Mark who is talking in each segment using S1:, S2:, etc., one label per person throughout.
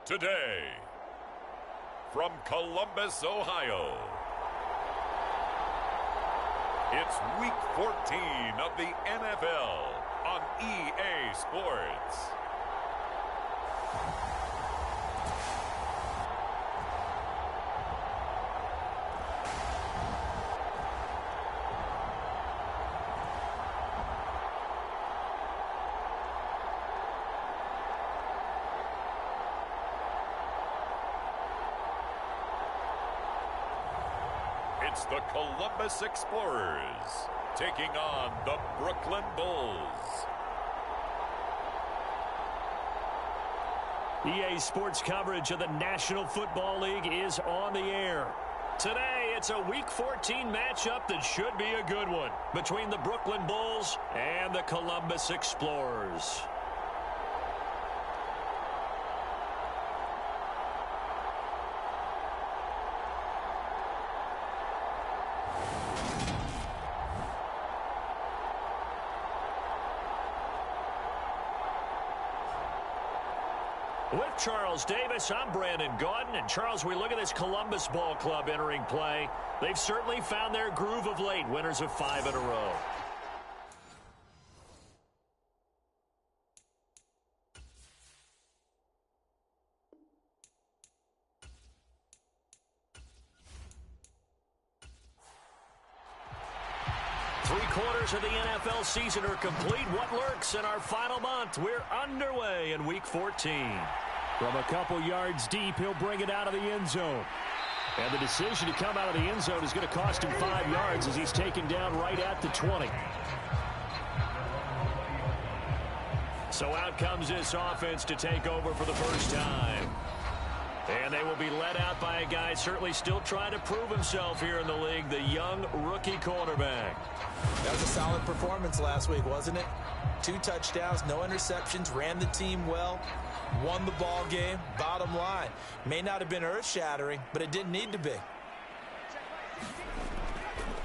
S1: Today, from Columbus, Ohio, it's Week 14 of the NFL on EA Sports. It's the Columbus Explorers taking on the Brooklyn Bulls.
S2: EA Sports coverage of the National Football League is on the air. Today, it's a Week 14 matchup that should be a good one between the Brooklyn Bulls and the Columbus Explorers. With Charles Davis, I'm Brandon Gaudin. And Charles, we look at this Columbus Ball Club entering play. They've certainly found their groove of late, winners of 5 in a row. Three-quarters of the NFL season are complete. What lurks in our final month? We're underway in Week 14.
S3: From a couple yards deep, he'll bring it out of the end zone. And the decision to come out of the end zone is going to cost him 5 yards as he's taken down right at the 20.
S2: So out comes this offense to take over for the first time. And they will be led out by a guy certainly still trying to prove himself here in the league, the young rookie cornerback.
S4: That was a solid performance last week, wasn't it? 2 touchdowns, no interceptions, ran the team well, won the ball game. Bottom line, may not have been earth-shattering, but it didn't need to be.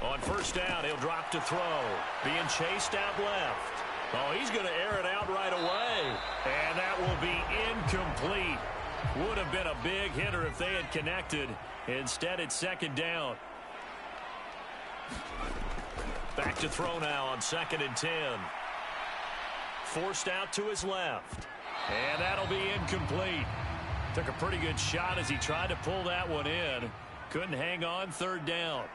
S2: On first down, he'll drop to throw. Being chased out left. Oh, he's going to air it out right away. And that will be incomplete. Would have been a big hitter if they had connected. Instead, it's second down. Back to throw now on 2nd and 10. Forced out to his left. And that'll be incomplete. Took a pretty good shot as he tried to pull that one in. Couldn't hang on, 3rd down.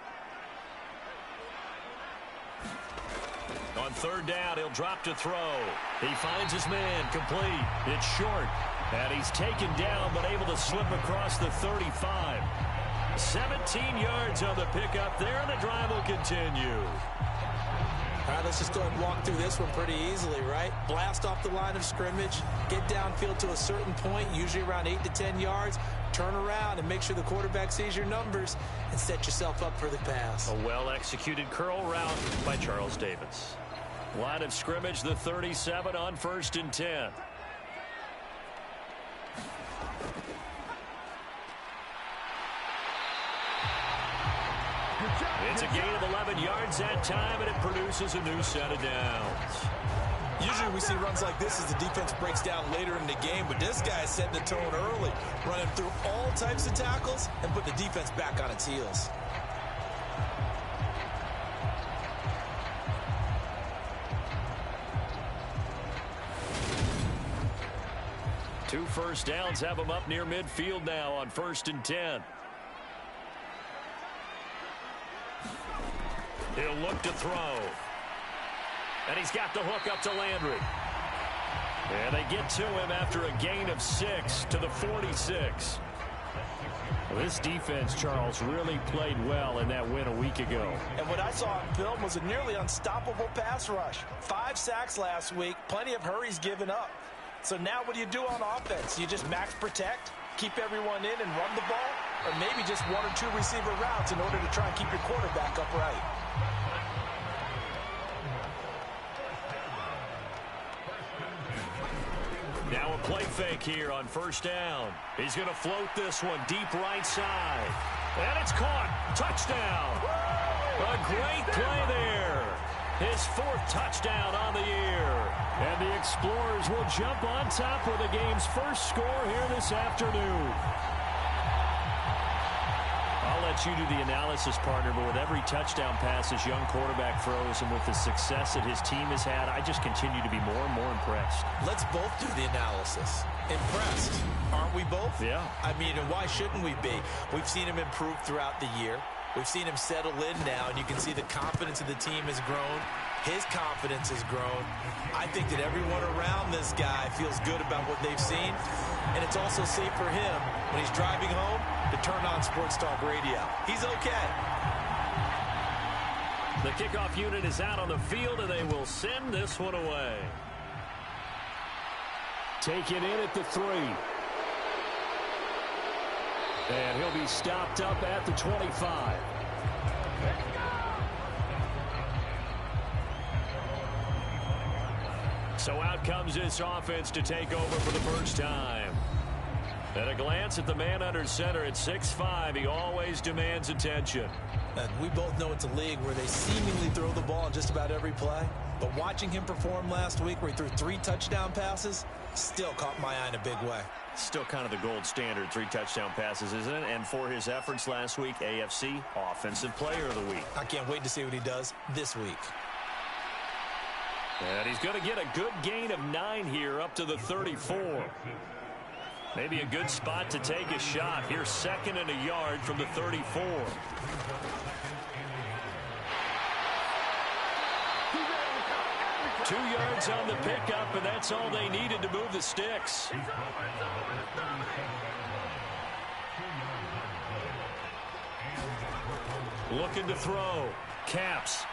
S2: On 3rd down, he'll drop to throw. He finds his man, complete. It's short. And he's taken down, but able to slip across the 35. 17 yards on the pickup there, and the drive will continue.
S4: All right, let's just go ahead and walk through this one pretty easily, right? Blast off the line of scrimmage, get downfield to a certain point, usually around 8 to 10 yards, turn around and make sure the quarterback sees your numbers and set yourself up for the pass.
S2: A well-executed curl route by Charles Davis. Line of scrimmage, the 37 on 1st and 10. It's a gain of 11 yards that time, and it produces a new set of downs.
S4: Usually we see runs like this as the defense breaks down later in the game, but this guy is setting the tone early, running through all types of tackles and putting the defense back on its heels.
S2: Two first downs have him up near midfield now on 1st and 10. He'll look to throw. And he's got the hook up to Landry. And they get to him after a gain of 6 to the 46.
S3: Well, this defense, Charles, really played well in that win a week ago.
S4: And what I saw on film was a nearly unstoppable pass rush. 5 sacks last week, plenty of hurries given up. So now what do you do on offense? You just max protect, keep everyone in and run the ball? Or maybe just 1 or 2 receiver routes in order to try and keep your quarterback upright?
S2: Now a play fake here on 1st down. He's going to float this one deep right side. And it's caught. Touchdown. A great play there.
S3: His 4th touchdown on the year. And the Explorers will jump on top with the game's first score here this afternoon. I'll let you do the analysis, partner, but with every touchdown pass this young quarterback throws and with the success that his team has had, I just continue to be more and more impressed.
S4: Let's both do the analysis. Impressed, aren't we both?
S3: Yeah.
S4: I mean, and why shouldn't we be? We've seen him improve throughout the year. We've seen him settle in now, and you can see the confidence of the team has grown. His confidence has grown. I think that everyone around this guy feels good about what they've seen, and it's also safe for him when he's driving home to turn on Sports Talk Radio. He's okay.
S3: The kickoff unit is out on the field, and they will send this one away. Taken in at the 3. And he'll be stopped up at the 25. So out comes this offense to take over for the first time. At a glance at the man under center at 6'5", he always demands attention.
S4: And we both know it's a league where they seemingly throw the ball in just about every play. But watching him perform last week where he threw 3 touchdown passes still caught my eye in a big way.
S3: Still kind of the gold standard, 3 touchdown passes, isn't it? And for his efforts last week, AFC Offensive Player of the Week.
S4: I can't wait to see what he does this week.
S3: And he's going to get a good gain of 9 here up to the 34. Maybe a good spot to take a shot. Here's 2nd and a yard from the 34. Two yards on the pickup, and that's all they needed to move the sticks. Looking to throw. Caps.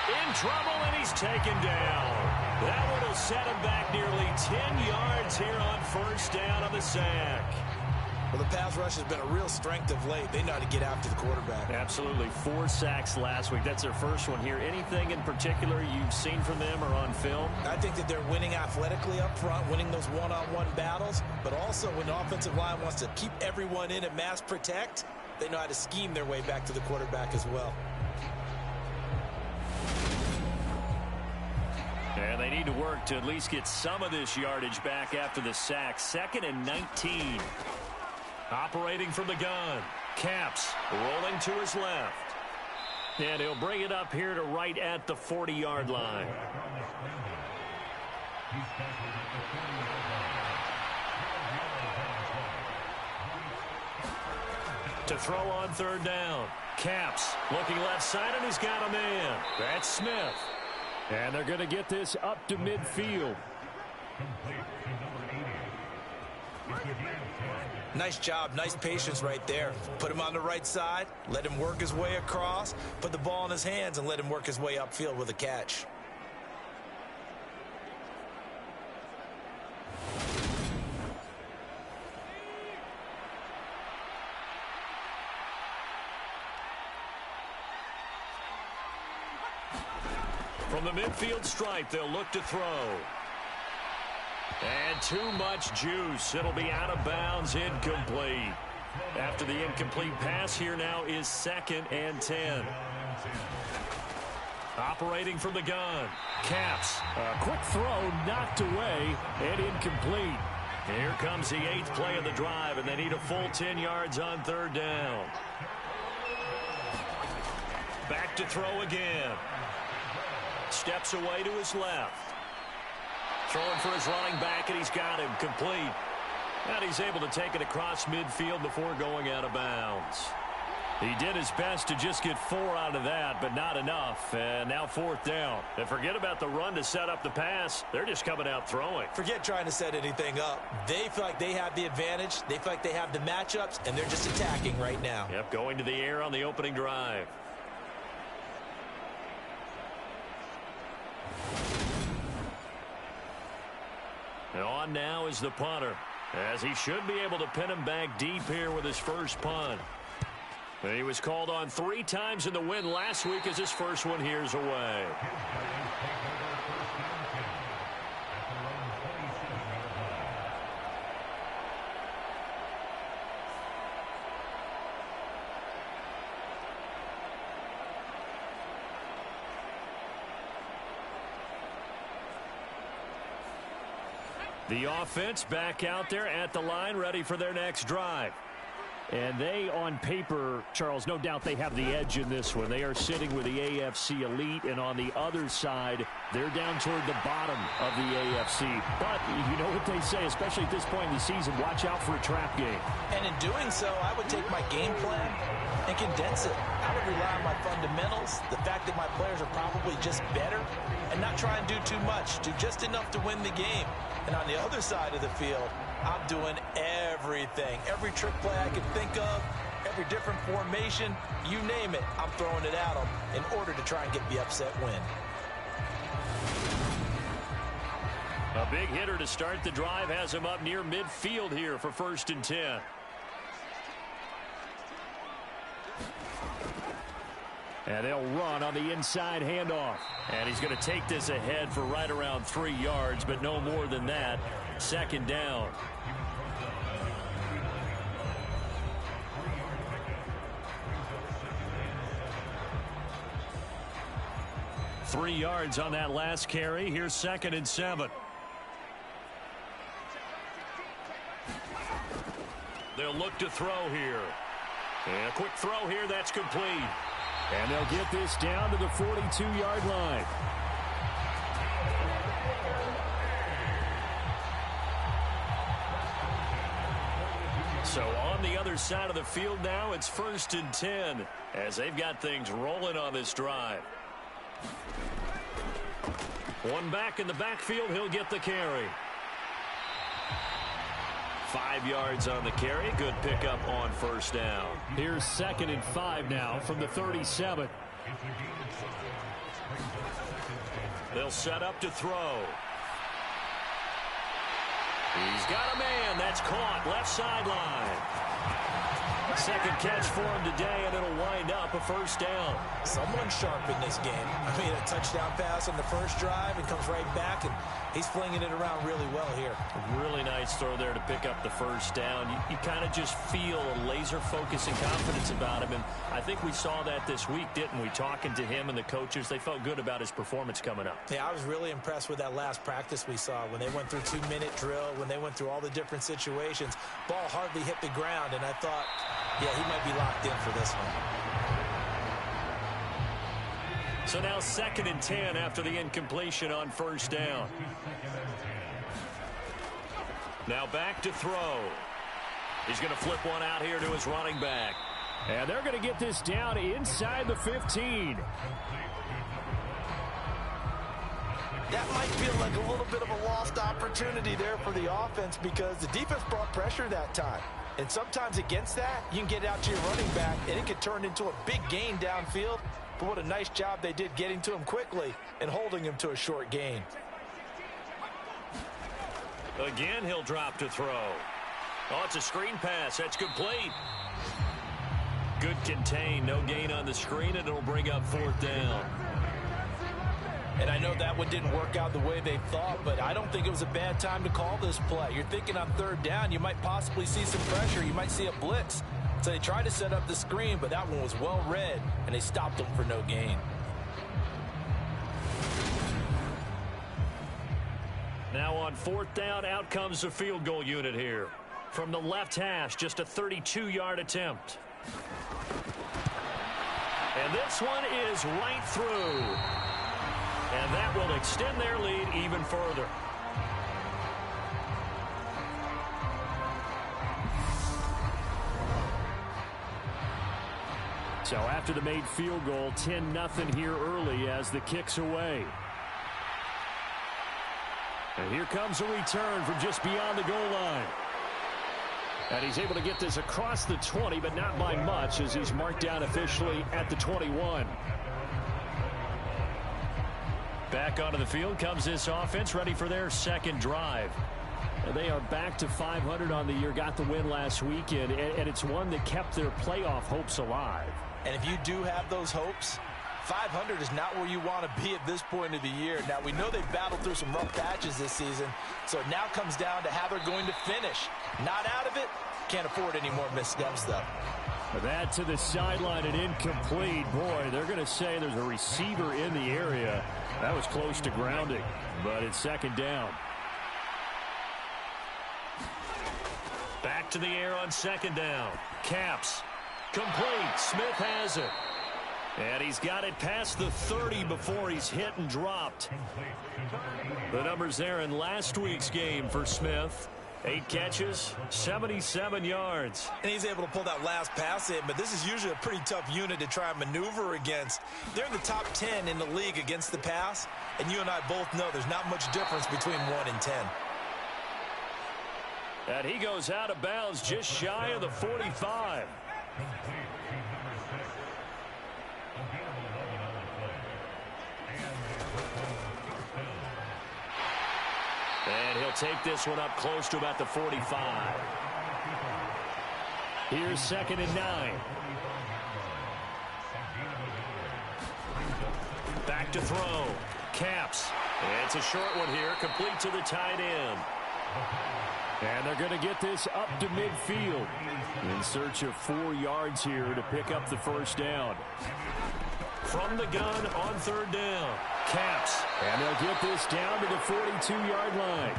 S3: In trouble, and he's taken down. That one will set him back nearly 10 yards here on first down on the sack.
S4: Well, the pass rush has been a real strength of late. They know how to get after the quarterback.
S3: Absolutely. 4 sacks last week. That's their first one here. Anything in particular you've seen from them or on film?
S4: I think that they're winning athletically up front, winning those one-on-one battles, but also when the offensive line wants to keep everyone in and mass protect, they know how to scheme their way back to the quarterback as well.
S3: And they need to work to at least get some of this yardage back after the sack. 2nd and 19. Operating from the gun. Caps rolling to his left. And he'll bring it up here to right at the 40-yard line. To throw on 3rd down. Caps looking left side, and he's got a man. That's Smith. And they're going to get this up to midfield.
S4: Nice job, nice patience right there. Put him on the right side, let him work his way across, put the ball in his hands, and let him work his way upfield with a catch.
S3: From the midfield stripe, they'll look to throw. And too much juice. It'll be out of bounds, incomplete. After the incomplete pass, here now is 2nd and 10. Operating from the gun. Caps. A quick throw knocked away and incomplete. Here comes the 8th play of the drive, and they need a full 10 yards on 3rd down. Back to throw again. Steps away to his left. Throwing for his running back, and he's got him complete. And he's able to take it across midfield before going out of bounds. He did his best to just get 4 out of that, but not enough. And now 4th down. And forget about the run to set up the pass. They're just coming out throwing.
S4: Forget trying to set anything up. They feel like they have the advantage. They feel like they have the matchups, and they're just attacking right now.
S3: Yep, going to the air on the opening drive. And on now is the punter, as he should be able to pin him back deep here with his first punt. And he was called on 3 times in the win last week as his first one here's away.
S2: The offense back out there at the line, ready for their next drive.
S3: And they, on paper, Charles, no doubt they have the edge in this one. They are sitting with the AFC elite, and on the other side, they're down toward the bottom of the AFC. But you know what they say, especially at this point in the season, watch out for a trap game.
S4: And in doing so, I would take my game plan and condense it. I would rely on my fundamentals, the fact that my players are probably just better, and not try and do too much, do just enough to win the game. And on the other side of the field, I'm doing everything. Every trick play I can think of, every different formation, you name it, I'm throwing it at them in order to try and get the upset win.
S2: A big hitter to start the drive has him up near midfield here for 1st and 10.
S3: And they'll run on the inside handoff.
S2: And he's going to take this ahead for right around 3 yards, but no more than that. 2nd down. Three yards on that last carry. Here's 2nd and 7. They'll look to throw here. And a quick throw here. That's complete.
S3: And they'll get this down to the 42-yard line.
S2: So on the other side of the field now, it's 1st and 10 as they've got things rolling on this drive. One back in the backfield, he'll get the carry. 5 yards on the carry. Good pickup on 1st down.
S3: Here's 2nd and 5 now from the 37.
S2: They'll set up to throw. He's got a man. That's caught. Left sideline. Second catch for him today, and it'll wind up a 1st down.
S4: Someone sharp in this game. I mean, a touchdown pass on the first drive and comes right back, and he's flinging it around really well here.
S2: Really nice throw there to pick up the 1st down. You kind of just feel a laser focus and confidence about him, and I think we saw that this week, didn't we? Talking to him and the coaches, they felt good about his performance coming up.
S4: Yeah, I was really impressed with that last practice we saw when they went through 2-minute drill, when they went through all the different situations. Ball hardly hit the ground, and I thought, yeah, he might be locked in for this one.
S2: So now 2nd and 10 after the incompletion on 1st down. Now back to throw. He's going to flip one out here to his running back.
S3: And they're going to get this down inside the 15.
S4: That might feel like a little bit of a lost opportunity there for the offense because the defense brought pressure that time. And sometimes against that, you can get out to your running back, and it could turn into a big gain downfield. But what a nice job they did getting to him quickly and holding him to a short gain.
S2: Again, he'll drop to throw. Oh, it's a screen pass. That's complete. Good contain. No gain on the screen, and it'll bring up 4th down.
S4: And I know that one didn't work out the way they thought, but I don't think it was a bad time to call this play. You're thinking on 3rd down, you might possibly see some pressure. You might see a blitz. So they tried to set up the screen, but that one was well read, and they stopped them for no gain.
S2: Now on 4th down, out comes the field goal unit here. From the left hash, just a 32-yard attempt. And this one is right through. And that will extend their lead even further.
S3: So after the made field goal, 10-0 here early as the kick's away. And here comes a return from just beyond the goal line. And he's able to get this across the 20, but not by much as he's marked down officially at the 21.
S2: Back onto the field comes this offense, ready for their 2nd drive.
S3: And they are back to 500 on the year, got the win last weekend, and it's one that kept their playoff hopes alive.
S4: And if you do have those hopes, 500 is not where you want to be at this point of the year. Now, we know they've battled through some rough patches this season, so it now comes down to how they're going to finish. Not out of it, can't afford any more missteps, though.
S3: That to the sideline and incomplete. Boy, they're going to say there's a receiver in the area. That was close to grounding, but it's 2nd down.
S2: Back to the air on second down. Caps. Complete. Smith has it. And he's got it past the 30 before he's hit and dropped. The numbers there in last week's game for Smith. 8 catches, 77 yards.
S4: And he's able to pull that last pass in, but this is usually a pretty tough unit to try and maneuver against. They're in the top 10 in the league against the pass, and you and I both know there's not much difference between 1 and 10.
S2: And he goes out of bounds just shy of the 45. And he'll take this one up close to about the 45. Here's 2nd and 9. Back to throw. Caps. It's a short one here, complete to the tight end. And they're going to get this up to midfield in search of 4 yards here to pick up the first down. From the gun on 3rd down. Caps. And they'll get this down to the 42-yard line.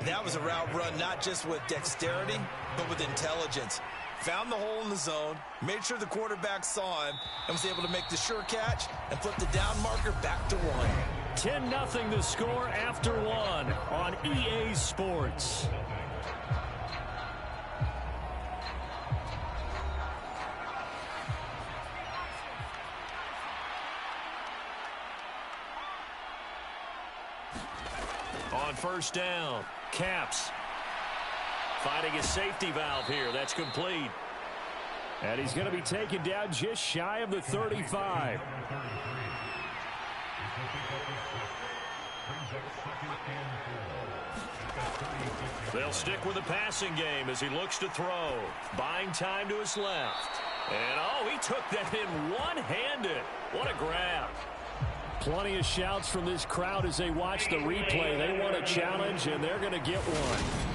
S4: That was a route run not just with dexterity, but with intelligence. Found the hole in the zone, made sure the quarterback saw him, and was able to make the sure catch and flip the down marker back to 1.
S2: 10-0 the score after 1 on EA Sports. On 1st down, Caps finding a safety valve here. That's complete. And he's going to be taken down just shy of the 35. They'll stick with the passing game as he looks to throw. Buying time to his left. And, oh, he took that in one-handed. What a grab. Plenty of shouts from this crowd as they watch the replay. They want a challenge, and they're going to get one.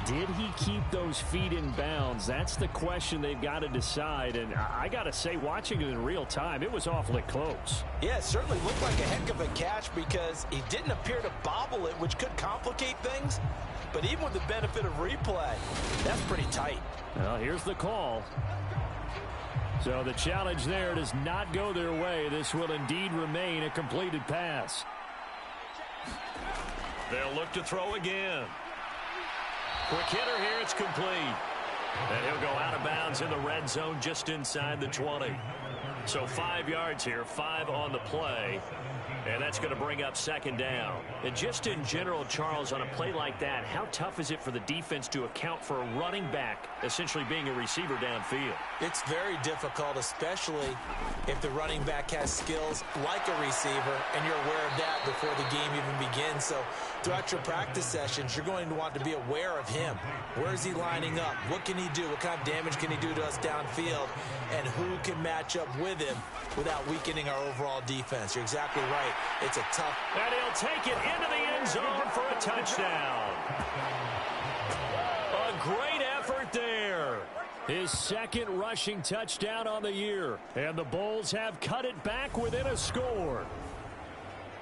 S2: Did he keep those feet in bounds? That's the question they've got to decide. And I got to say, watching it in real time, it was awfully close.
S4: Yeah, it certainly looked like a heck of a catch because he didn't appear to bobble it, which could complicate things. But even with the benefit of replay, that's pretty tight.
S2: Well, here's the call. So the challenge there does not go their way. This will indeed remain a completed pass. They'll look to throw again. Quick hitter here, it's complete. And he'll go out of bounds in the red zone just inside the 20. So 5 yards here, 5 on the play. And that's going to bring up 2nd down. And just in general, Charles, on a play like that, how tough is it for the defense to account for a running back essentially being a receiver downfield?
S4: It's very difficult, especially if the running back has skills like a receiver, and you're aware of that before the game even begins. So throughout your practice sessions, you're going to want to be aware of him. Where is he lining up? What can he do? What kind of damage can he do to us downfield? And who can match up with him without weakening our overall defense? You're exactly right. It's a tough.
S2: And he'll take it into the end zone for a touchdown. A great effort there. His 2nd rushing touchdown on the year. And the Bulls have cut it back within a score.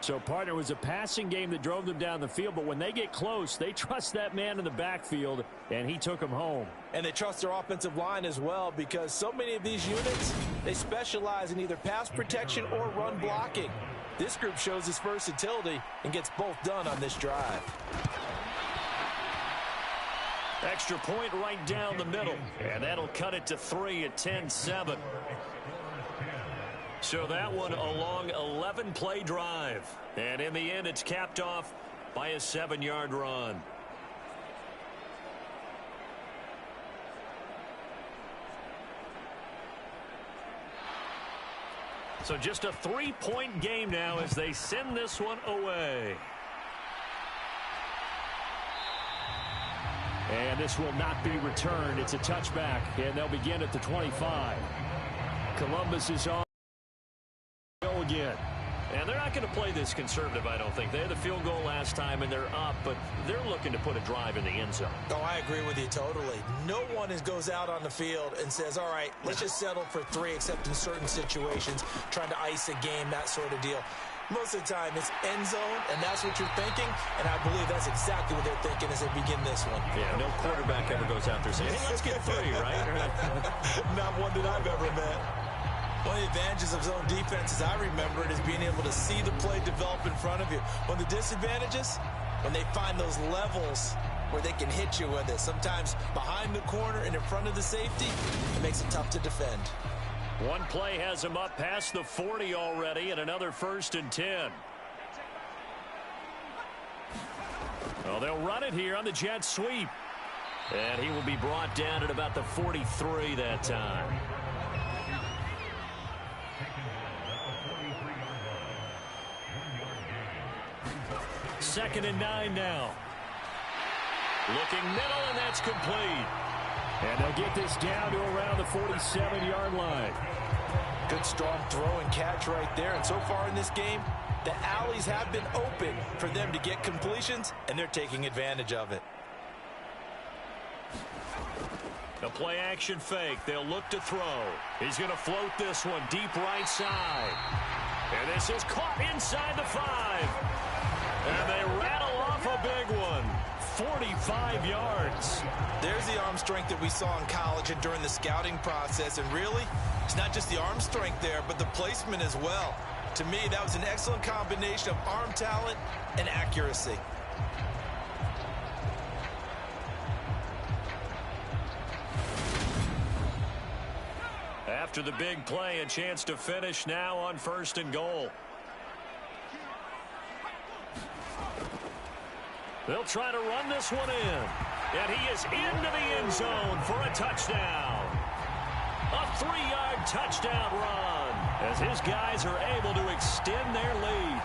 S2: So, partner, it was a passing game that drove them down the field, but when they get close, they trust that man in the backfield, and he took them home.
S4: And they trust their offensive line as well, because so many of these units, they specialize in either pass protection or run blocking. This group shows its versatility and gets both done on this drive.
S2: Extra point right down the middle, and that'll cut it to 3 at 10-7. So that one a long 11-play drive. And in the end, it's capped off by a 7-yard run. So just a 3-point game now as they send this one away. And this will not be returned. It's a touchback, and they'll begin at the 25. Columbus is on. Go again. And they're not going to play this conservative, I don't think. They had the field goal last time, and they're up, but they're looking to put a drive in the end zone.
S4: Oh, I agree with you totally. No one goes out on the field and says, all right, let's just settle for 3, except in certain situations, trying to ice a game, that sort of deal. Most of the time, it's end zone, and that's what you're thinking, and I believe that's exactly what they're thinking as they begin this one.
S3: Yeah, no quarterback ever goes out there saying, hey, let's get 3, right?
S4: Not one that I've ever met. One of the advantages of zone defense, as I remember it, is being able to see the play develop in front of you. One of the disadvantages, when they find those levels where they can hit you with it, sometimes behind the corner and in front of the safety, it makes it tough to defend.
S3: One play has him up past the 40 already, and another 1st and 10. Well, they'll run it here on the jet sweep. And he will be brought down at about the 43 that time. Second and 9 now. Looking middle, and that's complete.
S2: And they'll get this down to around the 47-yard line.
S4: Good strong throw and catch right there. And so far in this game, the alleys have been open for them to get completions, and they're taking advantage of it.
S3: A play action fake. They'll look to throw. He's going to float this one deep right side. And this is caught inside the 5. And they rattle off a big one. 45 yards.
S4: There's the arm strength that we saw in college and during the scouting process. And really, it's not just the arm strength there, but the placement as well. To me, that was an excellent combination of arm talent and accuracy.
S3: After the big play, a chance to finish now on 1st and goal. They'll try to run this one in. And he is into the end zone for a touchdown. A 3-yard touchdown run as his guys are able to extend their lead.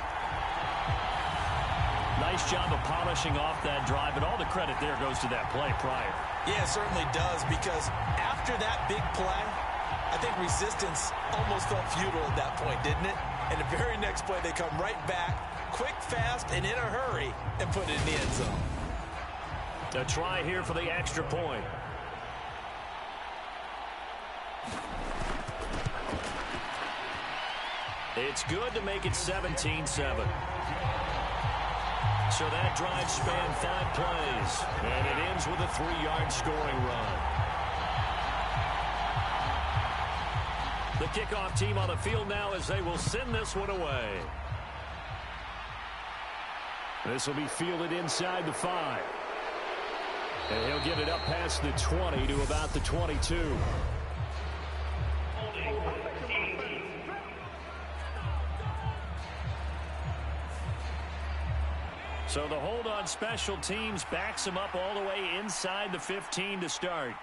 S3: Nice job of polishing off that drive, and all the credit there goes to that play prior.
S4: Yeah, it certainly does, because after that big play, I think resistance almost felt futile at that point, didn't it? And the very next play, they come right back, quick, fast, and in a hurry, and put it in the end zone.
S3: A try here for the extra point. It's good to make it 17-7. So that drive spanned 5 plays, and it ends with a 3-yard scoring run. The kickoff team on the field now as they will send this one away.
S2: This will be fielded inside the 5. And he'll get it up past the 20 to about the 22.
S3: So the hold on special teams backs him up all the way inside the 15 to start.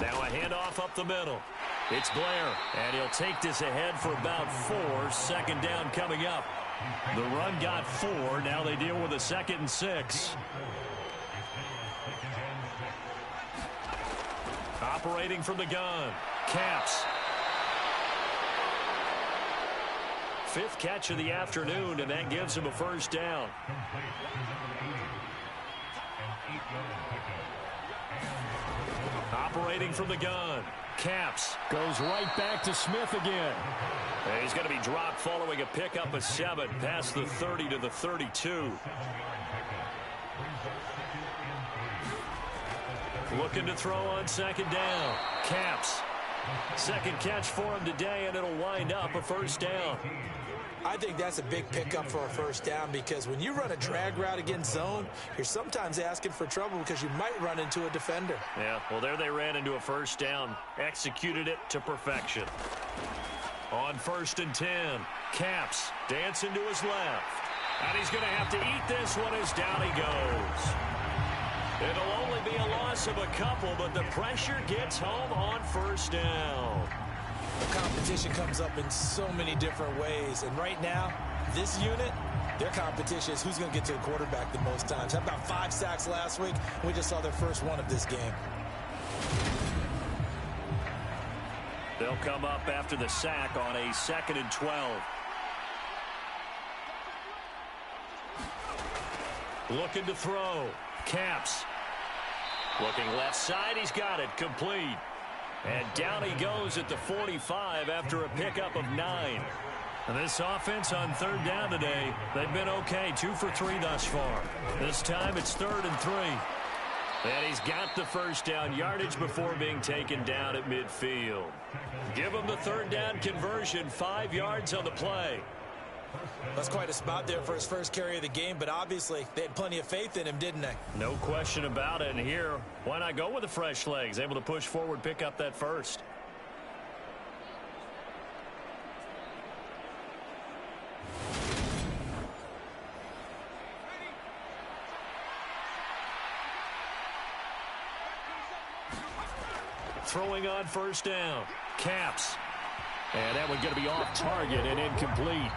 S3: Now a handoff up the middle. It's Blair, and he'll take this ahead for about 4. 2nd down coming up. The run got 4. Now they deal with a 2nd and 6. Operating from the gun. Caps. 5th catch of the afternoon, and that gives him a 1st down. Operating from the gun. Caps.
S2: Goes right back to Smith again.
S3: And he's going to be dropped following a pickup of 7 past the 30 to the 32. Looking to throw on 2nd down. Caps. 2nd catch for him today, and it'll wind up a 1st down.
S4: I think that's a big pickup for a 1st down, because when you run a drag route against zone, you're sometimes asking for trouble because you might run into a defender.
S3: Yeah, well, there they ran into a 1st down. Executed it to perfection. On 1st and 10, Caps dancing to his left. And he's going to have to eat this one as down he goes. It'll only be a loss of a couple, but the pressure gets home on 1st down.
S4: The competition comes up in so many different ways, and right now, this unit, their competition is who's going to get to the quarterback the most times. How about 5 sacks last week? We just saw their first one of this game.
S3: They'll come up after the sack on a 2nd and 12. Looking to throw. Caps. Looking left side. He's got it. Complete. And down he goes at the 45 after a pickup of 9.
S2: And this offense on third down today, they've been okay. 2 for 3 thus far. This time it's 3rd and 3. And he's got the first down yardage before being taken down at midfield. Give him the 3rd down conversion, 5 yards on the play.
S4: That's quite a spot there for his first carry of the game, but obviously they had plenty of faith in him, didn't they?
S2: No question about it. And here, why not go with the fresh legs? Able to push forward, pick up that first. Throwing on first down. Caps. And that one going to be off target and incomplete.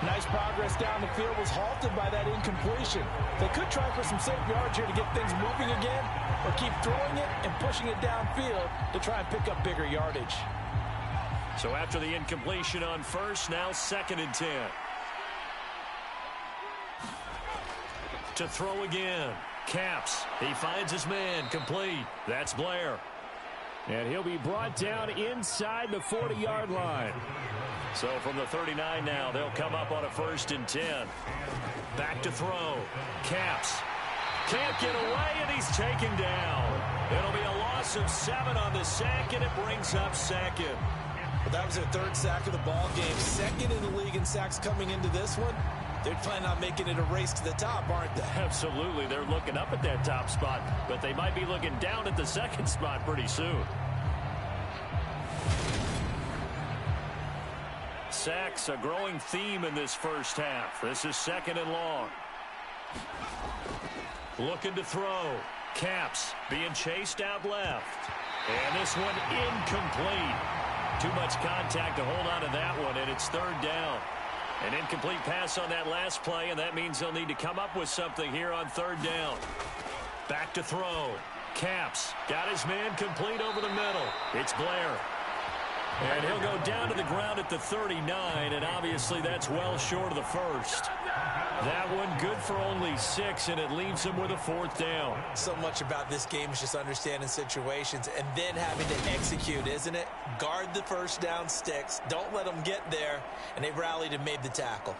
S4: Nice progress down the field, was halted by that incompletion. They could try for some safe yards here to get things moving again, or keep throwing it and pushing it downfield to try and pick up bigger yardage.
S2: So after the incompletion on first, now 2nd and 10. To throw again. Caps. He finds his man. Complete. That's Blair. And he'll be brought down inside the 40-yard line. So from the 39 now, they'll come up on a 1st and 10. Back to throw. Caps. Can't get away, and he's taken down. It'll be a loss of 7 on the sack, and it brings up 2nd.
S4: Well, that was their 3rd sack of the ball game. 2nd in the league in sacks coming into this one. They're planning on making it a race to the top, aren't they?
S2: Absolutely. They're looking up at that top spot, but they might be looking down at the 2nd spot pretty soon. Sacks, a growing theme in this first half. This is 2nd and long. Looking to throw. Caps being chased out left. And this one incomplete. Too much contact to hold on to that one, and it's 3rd down. An incomplete pass on that last play, and that means they'll need to come up with something here on 3rd down. Back to throw. Caps got his man complete over the middle. It's Blair. And he'll go down to the ground at the 39, and obviously that's well short of the first. That one good for only 6, and it leaves him with a 4th down.
S4: So much about this game is just understanding situations and then having to execute, isn't it? Guard the first down sticks. Don't let them get there, and they rallied and made the tackle.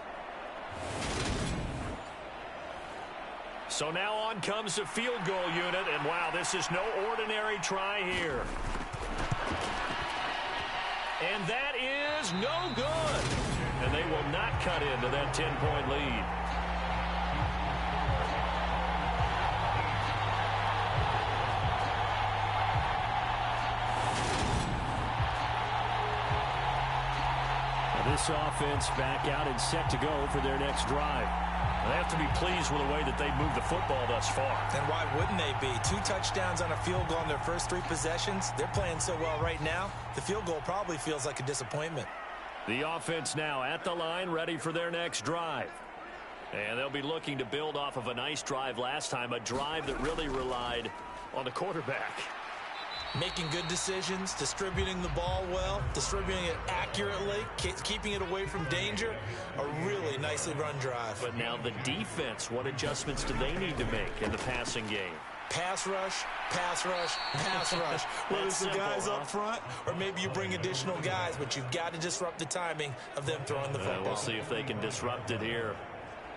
S2: So now on comes the field goal unit, and wow, this is no ordinary try here. And that is no good. And they will not cut into that 10-point lead. Now this offense back out and set to go for their next drive. They have to be pleased with the way that they've moved the football thus far.
S4: And why wouldn't they be? 2 touchdowns on a field goal in their first 3 possessions. They're playing so well right now, the field goal probably feels like a disappointment.
S2: The offense now at the line, ready for their next drive. And they'll be looking to build off of a nice drive last time, a drive that really relied on the quarterback.
S4: Making good decisions, distributing the ball well, distributing it accurately, keeping it away from danger. A really nicely run drive.
S2: But now the defense, what adjustments do they need to make in the passing game?
S4: Pass rush, pass rush, pass rush. Whether it's the guys up front or maybe you bring additional guys, but you've got to disrupt the timing of them throwing the football.
S2: We'll see if they can disrupt it here.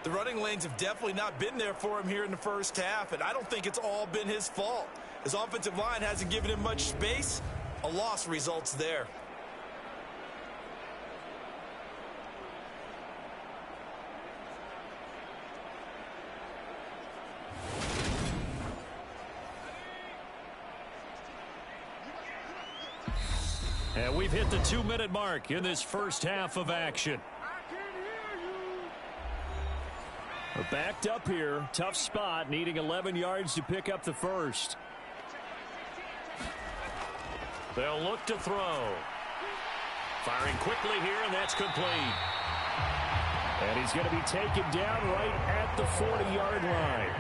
S4: The running lanes have definitely not been there for him here in the first half, and I don't think it's all been his fault. His offensive line hasn't given him much space. A loss results there.
S2: And we've hit the 2-minute mark in this first half of action. We're backed up here. Tough spot, needing 11 yards to pick up the first. They'll look to throw. Firing quickly here, and that's complete. And he's going to be taken down right at the 40-yard line.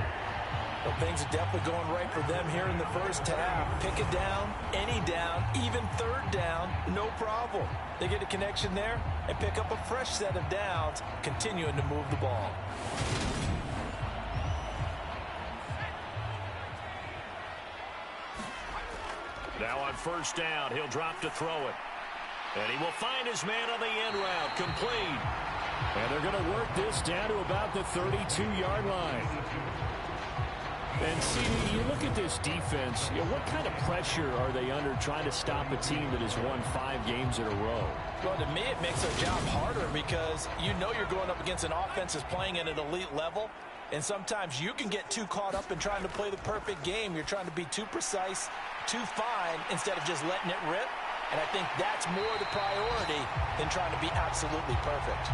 S4: Well, things are definitely going right for them here in the first half. Pick it down, any down, even 3rd down, no problem. They get a connection there and pick up a fresh set of downs, continuing to move the ball.
S2: Now on first down, he'll drop to throw it.
S3: And he will find his man on the end route, complete.
S2: And they're going to work this down to about the 32-yard line. And, CD, you look at this defense, what kind of pressure are they under trying to stop a team that has won 5 games in a row?
S4: Well, to me, it makes their job harder because you know you're going up against an offense that's playing at an elite level, and sometimes you can get too caught up in trying to play the perfect game. You're trying to be too precise, too fine, instead of just letting it rip. And I think that's more the priority than trying to be absolutely perfect.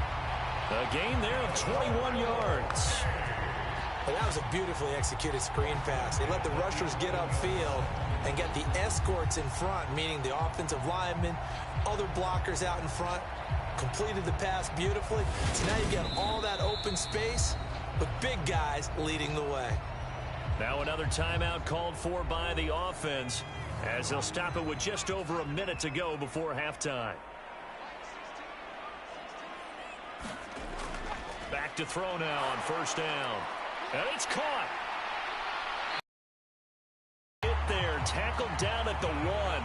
S3: A gain there of 21 yards.
S5: Well, that was a beautifully executed screen pass. They let the rushers get upfield and get the escorts in front, meaning the offensive linemen, other blockers out in front, completed the pass beautifully. So now you get all that open space with big guys leading the way.
S3: Now another timeout called for by the offense as they'll stop it with just over a minute to go before halftime. Back to throw now on first down. And it's caught. Hit there, tackled down at the 1.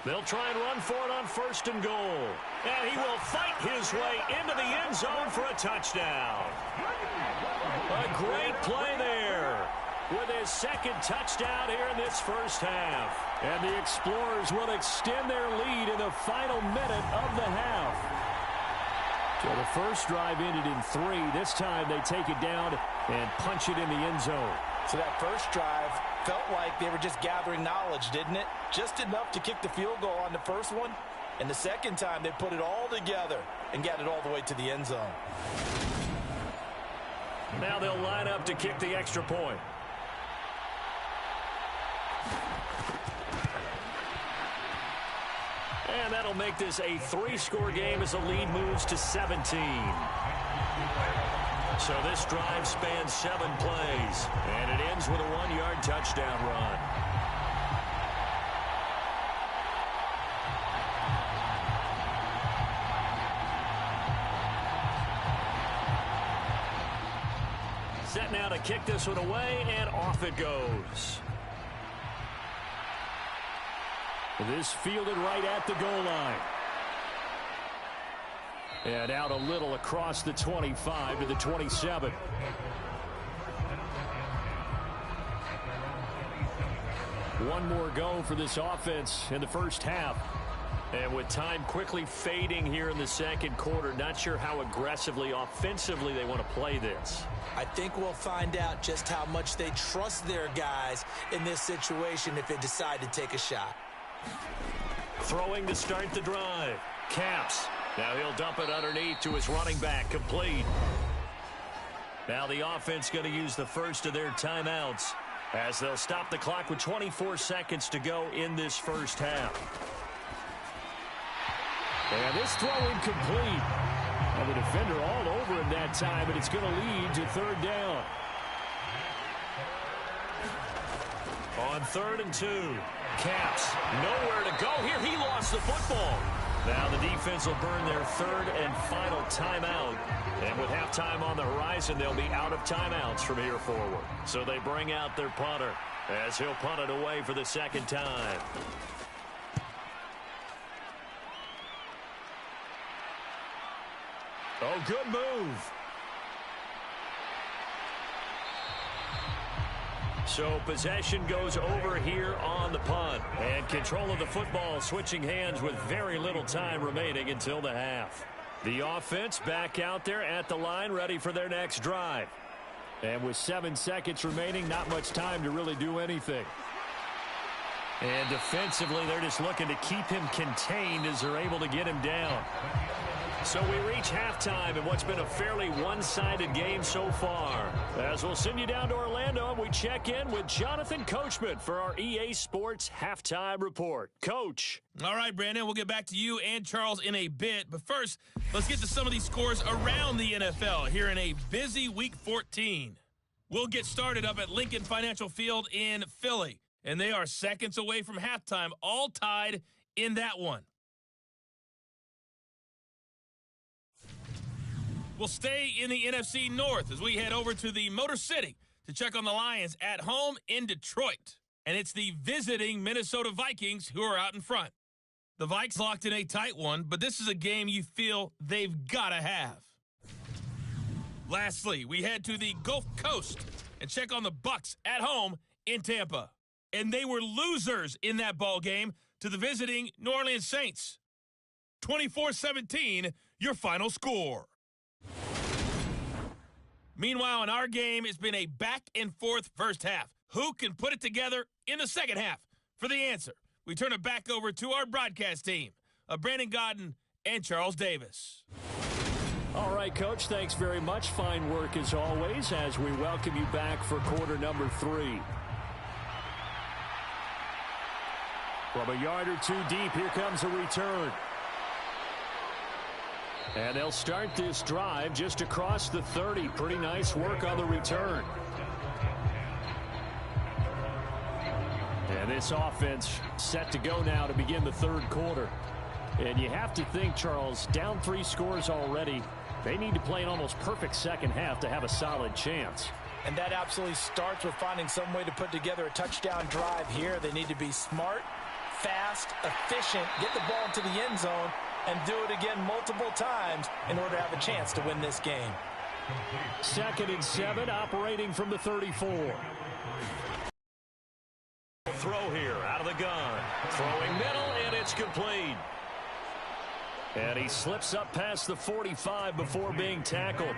S3: They'll try and run for it on first and goal. And he will fight his way into the end zone for a touchdown. A great play there with his second touchdown here in this first half.
S2: And the Explorers will extend their lead in the final minute of the half. So the first drive ended in 3. This time they take it down and punch it in the end zone.
S4: So that first drive felt like they were just gathering knowledge, didn't it? Just enough to kick the field goal on the first one. And the second time they put it all together and got it all the way to the end zone.
S3: Now they'll line up to kick the extra point. And that'll make this a 3-score game as the lead moves to 17. So this drive spans 7 plays, and it ends with a 1-yard touchdown run. Set now to kick this one away, and off it goes.
S2: This fielded right at the goal line. And out a little across the 25 to the 27. One more go for this offense in the first half.
S3: And with time quickly fading here in the second quarter, not sure how aggressively, offensively they want to play this.
S5: I think we'll find out just how much they trust their guys in this situation if they decide to take a shot.
S3: Throwing to start the drive. Caps. Now he'll dump it underneath to his running back. Complete. Now the offense going to use the first of their timeouts as they'll stop the clock with 24 seconds to go in this first half.
S2: And this throw incomplete. And the defender all over him that time, but it's going to lead to third down.
S3: On 3rd and 2. Caps. Nowhere to go here. He lost the football. Now the defense will burn their 3rd and final timeout. And with halftime on the horizon, they'll be out of timeouts from here forward. So they bring out their punter as he'll punt it away for the second time. Oh, good move. So possession goes over here on the punt. And control of the football switching hands with very little time remaining until the half. The offense back out there at the line, ready for their next drive.
S2: And with 7 seconds remaining, not much time to really do anything.
S3: And defensively, they're just looking to keep him contained as they're able to get him down. So we reach halftime in what's been a fairly one-sided game so far. As we'll send you down to Orlando, and we check in with Jonathan Coachman for our EA Sports Halftime Report. Coach.
S6: All right, Brandon, we'll get back to you and Charles in a bit. But first, let's get to some of these scores around the NFL here in a busy Week 14. We'll get started up at Lincoln Financial Field in Philly. And they are seconds away from halftime, all tied in that one. We'll stay in the NFC North as we head over to the Motor City to check on the Lions at home in Detroit. And it's the visiting Minnesota Vikings who are out in front. The Vikes locked in a tight one, but this is a game you feel they've got to have. Lastly, we head to the Gulf Coast and check on the Bucs at home in Tampa. And they were losers in that ball game to the visiting New Orleans Saints. 24-17, your final score. Meanwhile, in our game, it's been a back-and-forth first half. Who can put it together in the second half? For the answer, we turn it back over to our broadcast team of Brandon Godden and Charles Davis.
S2: All right, Coach, thanks very much. Fine work as always as we welcome you back for quarter number 3. From a yard or two deep, here comes a return. And they'll start this drive just across the 30. Pretty nice work on the return. And this offense set to go now to begin the third quarter. And you have to think, Charles, down 3 scores already. They need to play an almost perfect second half to have a solid chance.
S4: And that absolutely starts with finding some way to put together a touchdown drive here. They need to be smart, fast, efficient, get the ball into the end zone, and do it again multiple times in order to have a chance to win this game.
S2: 2nd and 7, operating from the 34.
S3: Throw here out of the gun. Throwing middle, and it's complete.
S2: And he slips up past the 45 before being tackled.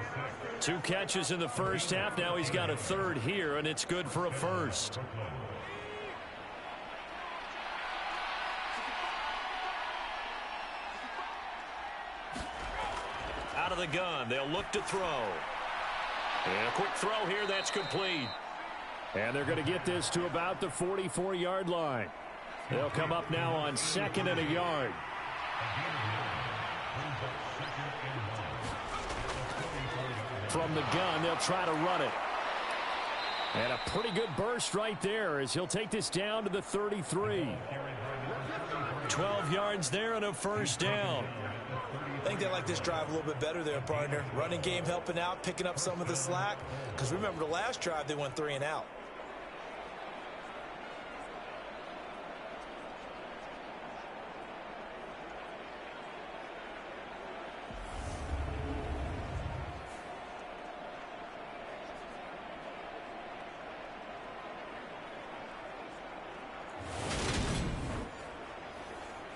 S2: 2 catches in the first half. Now he's got a third here, and it's good for a first.
S3: Out of the gun, they'll look to throw. And a quick throw here, that's complete.
S2: And they're going to get this to about the 44-yard line. They'll come up now on 2nd and a yard. From the gun, they'll try to run it. And a pretty good burst right there as he'll take this down to the 33. 12 yards there and a first down.
S5: I think they like this drive a little bit better there, partner. Running game helping out, picking up some of the slack. Because remember, the last drive, they went 3 and out.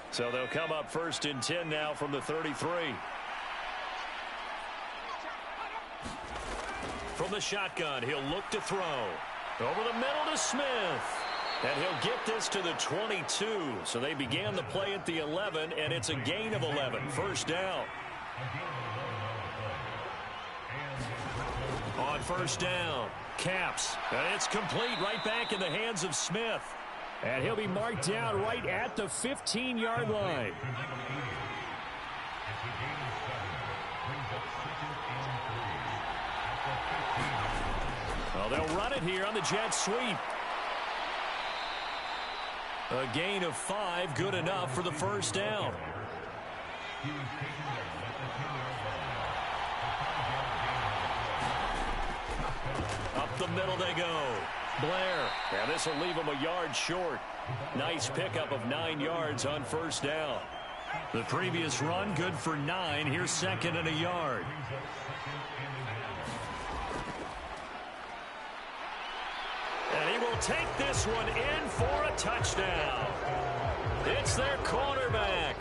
S2: So they'll come up 1st and 10 now from the 33.
S3: From the shotgun, he'll look to throw. Over the middle to Smith. And he'll get this to the 22. So they began the play at the 11, and it's a gain of 11. First down. On first down, Caps. And it's complete right back in the hands of Smith.
S2: And he'll be marked down right at the 15-yard line. Well, they'll run it here on the jet sweep.
S3: A gain of 5, good enough for the first down. Up the middle they go. Blair. And this will leave him a yard short. Nice pickup of 9 yards on first down.
S2: The previous run good for 9. Here's 2nd and a yard.
S3: And he will take this one in for a touchdown. It's their cornerback,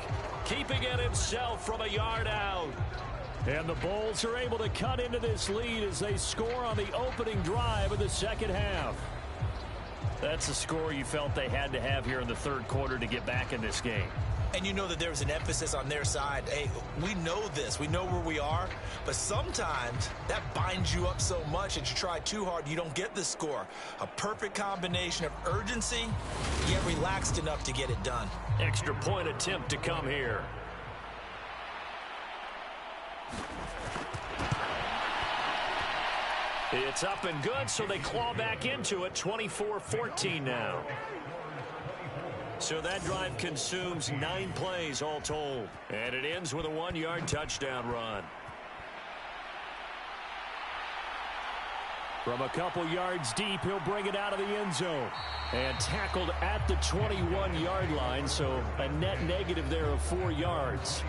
S3: keeping it himself from a yard out.
S2: And the Bulls are able to cut into this lead as they score on the opening drive of the second half. That's the score you felt they had to have here in the third quarter to get back in this game.
S5: And you know that there's an emphasis on their side. Hey, we know this. We know where we are. But sometimes that binds you up so much that you try too hard, you don't get the score. A perfect combination of urgency, yet relaxed enough to get it done.
S3: Extra point attempt to come here. It's up and good, so they claw back into it. 24-14 now. So that drive consumes 9 plays all told. And it ends with a 1-yard touchdown run.
S2: From a couple yards deep, he'll bring it out of the end zone. And tackled at the 21-yard line, so a net negative there of 4 yards.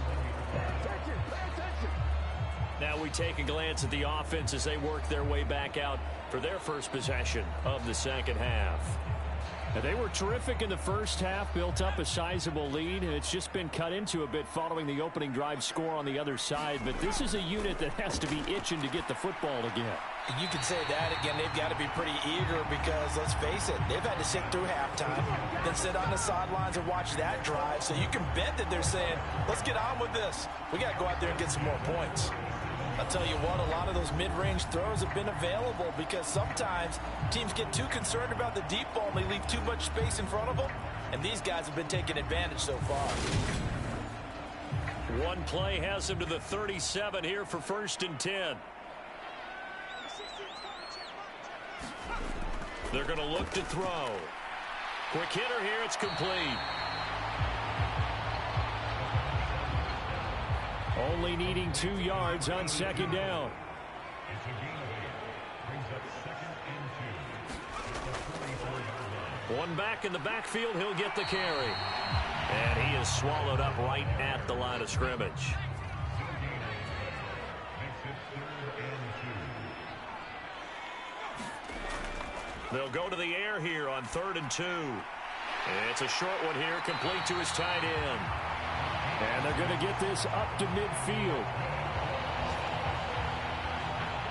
S2: Now we take a glance at the offense as they work their way back out for their first possession of the second half. Now, they were terrific in the first half, built up a sizable lead, and it's just been cut into a bit following the opening drive score on the other side. But this is a unit that has to be itching to get the football again.
S4: You can say that again. They've got to be pretty eager because, let's face it, they've had to sit through halftime, then sit on the sidelines and watch that drive. So you can bet that they're saying, let's get on with this. We got to go out there and get some more points. I'll tell you what, a lot of those mid-range throws have been available because sometimes teams get too concerned about the deep ball and they leave too much space in front of them, and these guys have been taking advantage so far.
S2: One play has him to the 37 here for 1st and 10. They're going to look to throw. Quick hitter here, it's complete. Only needing 2 yards on 2nd down. One back in the backfield, he'll get the carry. And he is swallowed up right at the line of scrimmage. They'll go to the air here on 3rd and 2. It's a short one here, complete to his tight end. And they're going to get this up to midfield.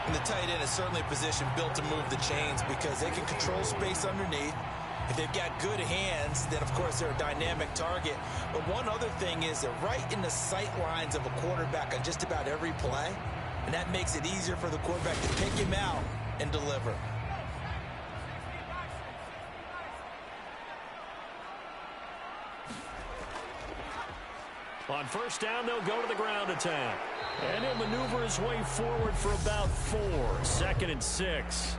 S5: And the tight end is certainly a position built to move the chains because they can control space underneath. If they've got good hands, then, of course, they're a dynamic target. But one other thing is they're right in the sight lines of a quarterback on just about every play. And that makes it easier for the quarterback to pick him out and deliver.
S2: On 1st down, they'll go to the ground attack. And he'll maneuver his way forward for about 4. 2nd and 6.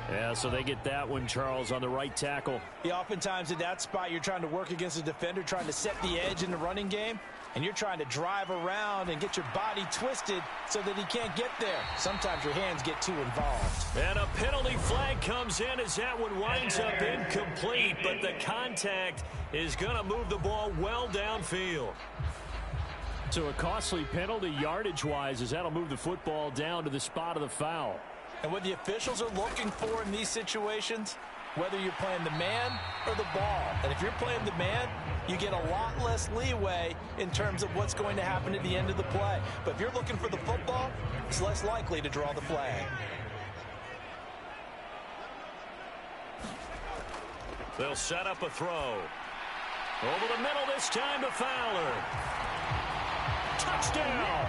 S2: Yeah, so they get that one, Charles, on the right tackle.
S4: Yeah, oftentimes at that spot, you're trying to work against a defender, trying to set the edge in the running game, and you're trying to drive around and get your body twisted so that he can't get there. Sometimes your hands get too involved.
S2: And a penalty flag comes in as that one winds up incomplete, but the contact is going to move the ball well downfield. So a costly penalty yardage-wise as that'll move the football down to the spot of the foul.
S4: And what the officials are looking for in these situations, whether you're playing the man or the ball. And if you're playing the man, you get a lot less leeway in terms of what's going to happen at the end of the play. But if you're looking for the football, it's less likely to draw the flag.
S2: They'll set up a throw. Over the middle this time to Fowler. Touchdown!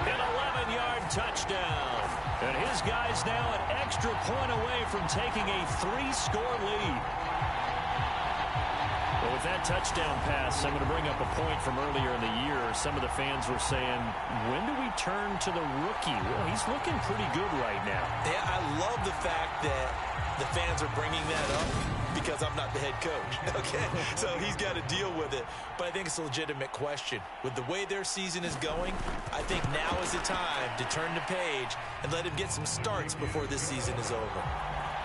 S2: An 11-yard touchdown. And his guy's now an extra point away from taking a 3-score lead. Well, with that touchdown pass, I'm going to bring up a point from earlier in the year. Some of the fans were saying, when do we turn to the rookie? Well, he's looking pretty good right now.
S5: Yeah, I love the fact that the fans are bringing that up because I'm not the head coach, okay? So he's got to deal with it. But I think it's a legitimate question. With the way their season is going, I think now is the time to turn the page and let him get some starts before this season is over.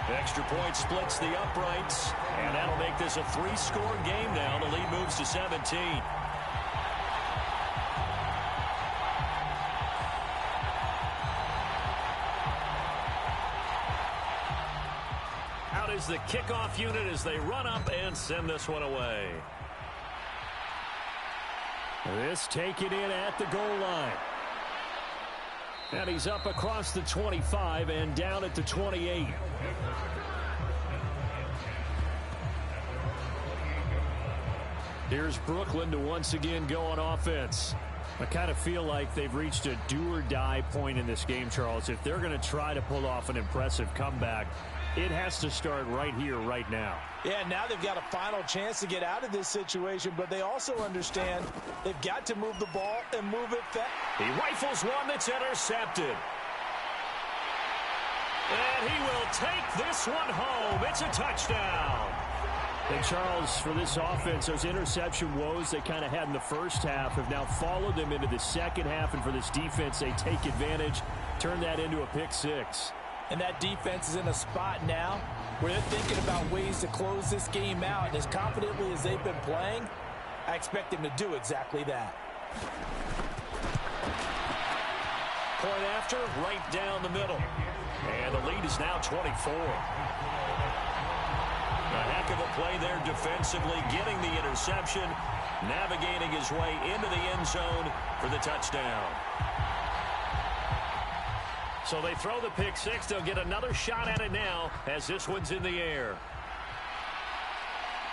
S2: Extra point splits the uprights, and that'll make this a 3-score game now. The lead moves to 17. Out is the kickoff unit as they run up and send this one away. This taken in at the goal line. And he's up across the 25 and down at the 28. Here's Brooklyn to once again go on offense. I kind of feel like they've reached a do-or-die point in this game, Charles. If they're going to try to pull off an impressive comeback, it has to start right here, right now.
S4: Yeah, now they've got a final chance to get out of this situation, but they also understand they've got to move the ball and move it fast.
S2: He rifles one that's intercepted. And he will take this one home. It's a touchdown. And Charles, for this offense, those interception woes they kind of had in the first half have now followed them into the second half. And for this defense, they take advantage, turn that into a pick six.
S4: And that defense is in a spot now where they're thinking about ways to close this game out. And as confidently as they've been playing, I expect them to do exactly that.
S3: Point after, right down the middle. And the lead is now 24. A heck of a play there defensively, getting the interception, navigating his way into the end zone for the touchdown.
S2: So they throw the pick six. They'll get another shot at it now as this one's in the air.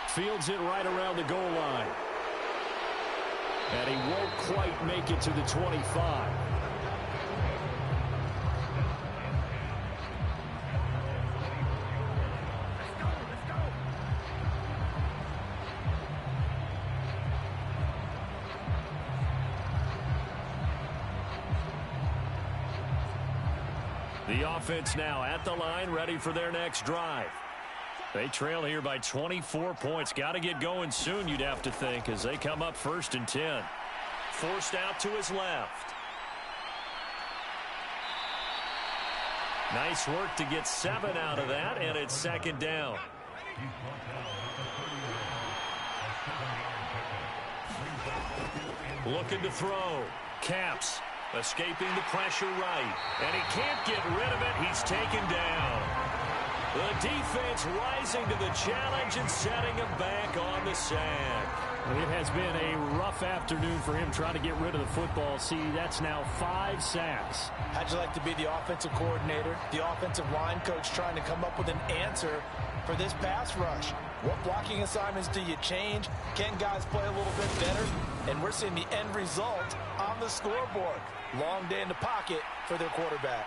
S2: Fields it right around the goal line. And he won't quite make it to the 25. The offense now at the line, ready for their next drive. They trail here by 24 points. Got to get going soon, you'd have to think, as they come up 1st and 10. Forced out to his left. Nice work to get 7 out of that, and it's 2nd down. Looking to throw. Caps. Escaping the pressure right. And he can't get rid of it. He's taken down. The defense rising to the challenge and setting him back on the sack. It has been a rough afternoon for him trying to get rid of the football. See, that's now 5 sacks.
S4: How'd you like to be the offensive coordinator, the offensive line coach trying to come up with an answer for this pass rush? What blocking assignments do you change? Can guys play a little bit better? And we're seeing the end result on the scoreboard. Long day in the pocket for their quarterback.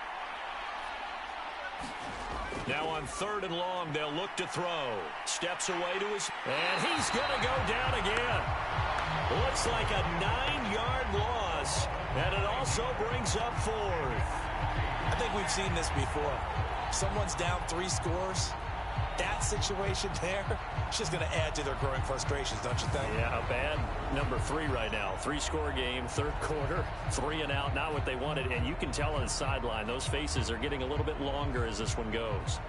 S3: Now on 3rd and long, they'll look to throw. Steps away to his... And he's going to go down again. Looks like a 9-yard loss. And it also brings up 4th.
S5: I think we've seen this before. Someone's down 3 scores. That situation there, it's just going to add to their growing frustrations, don't you think?
S2: Yeah, a bad number 3 right now. 3-score game, 3rd quarter, 3 and out, not what they wanted. And you can tell on the sideline, those faces are getting a little bit longer as this one goes.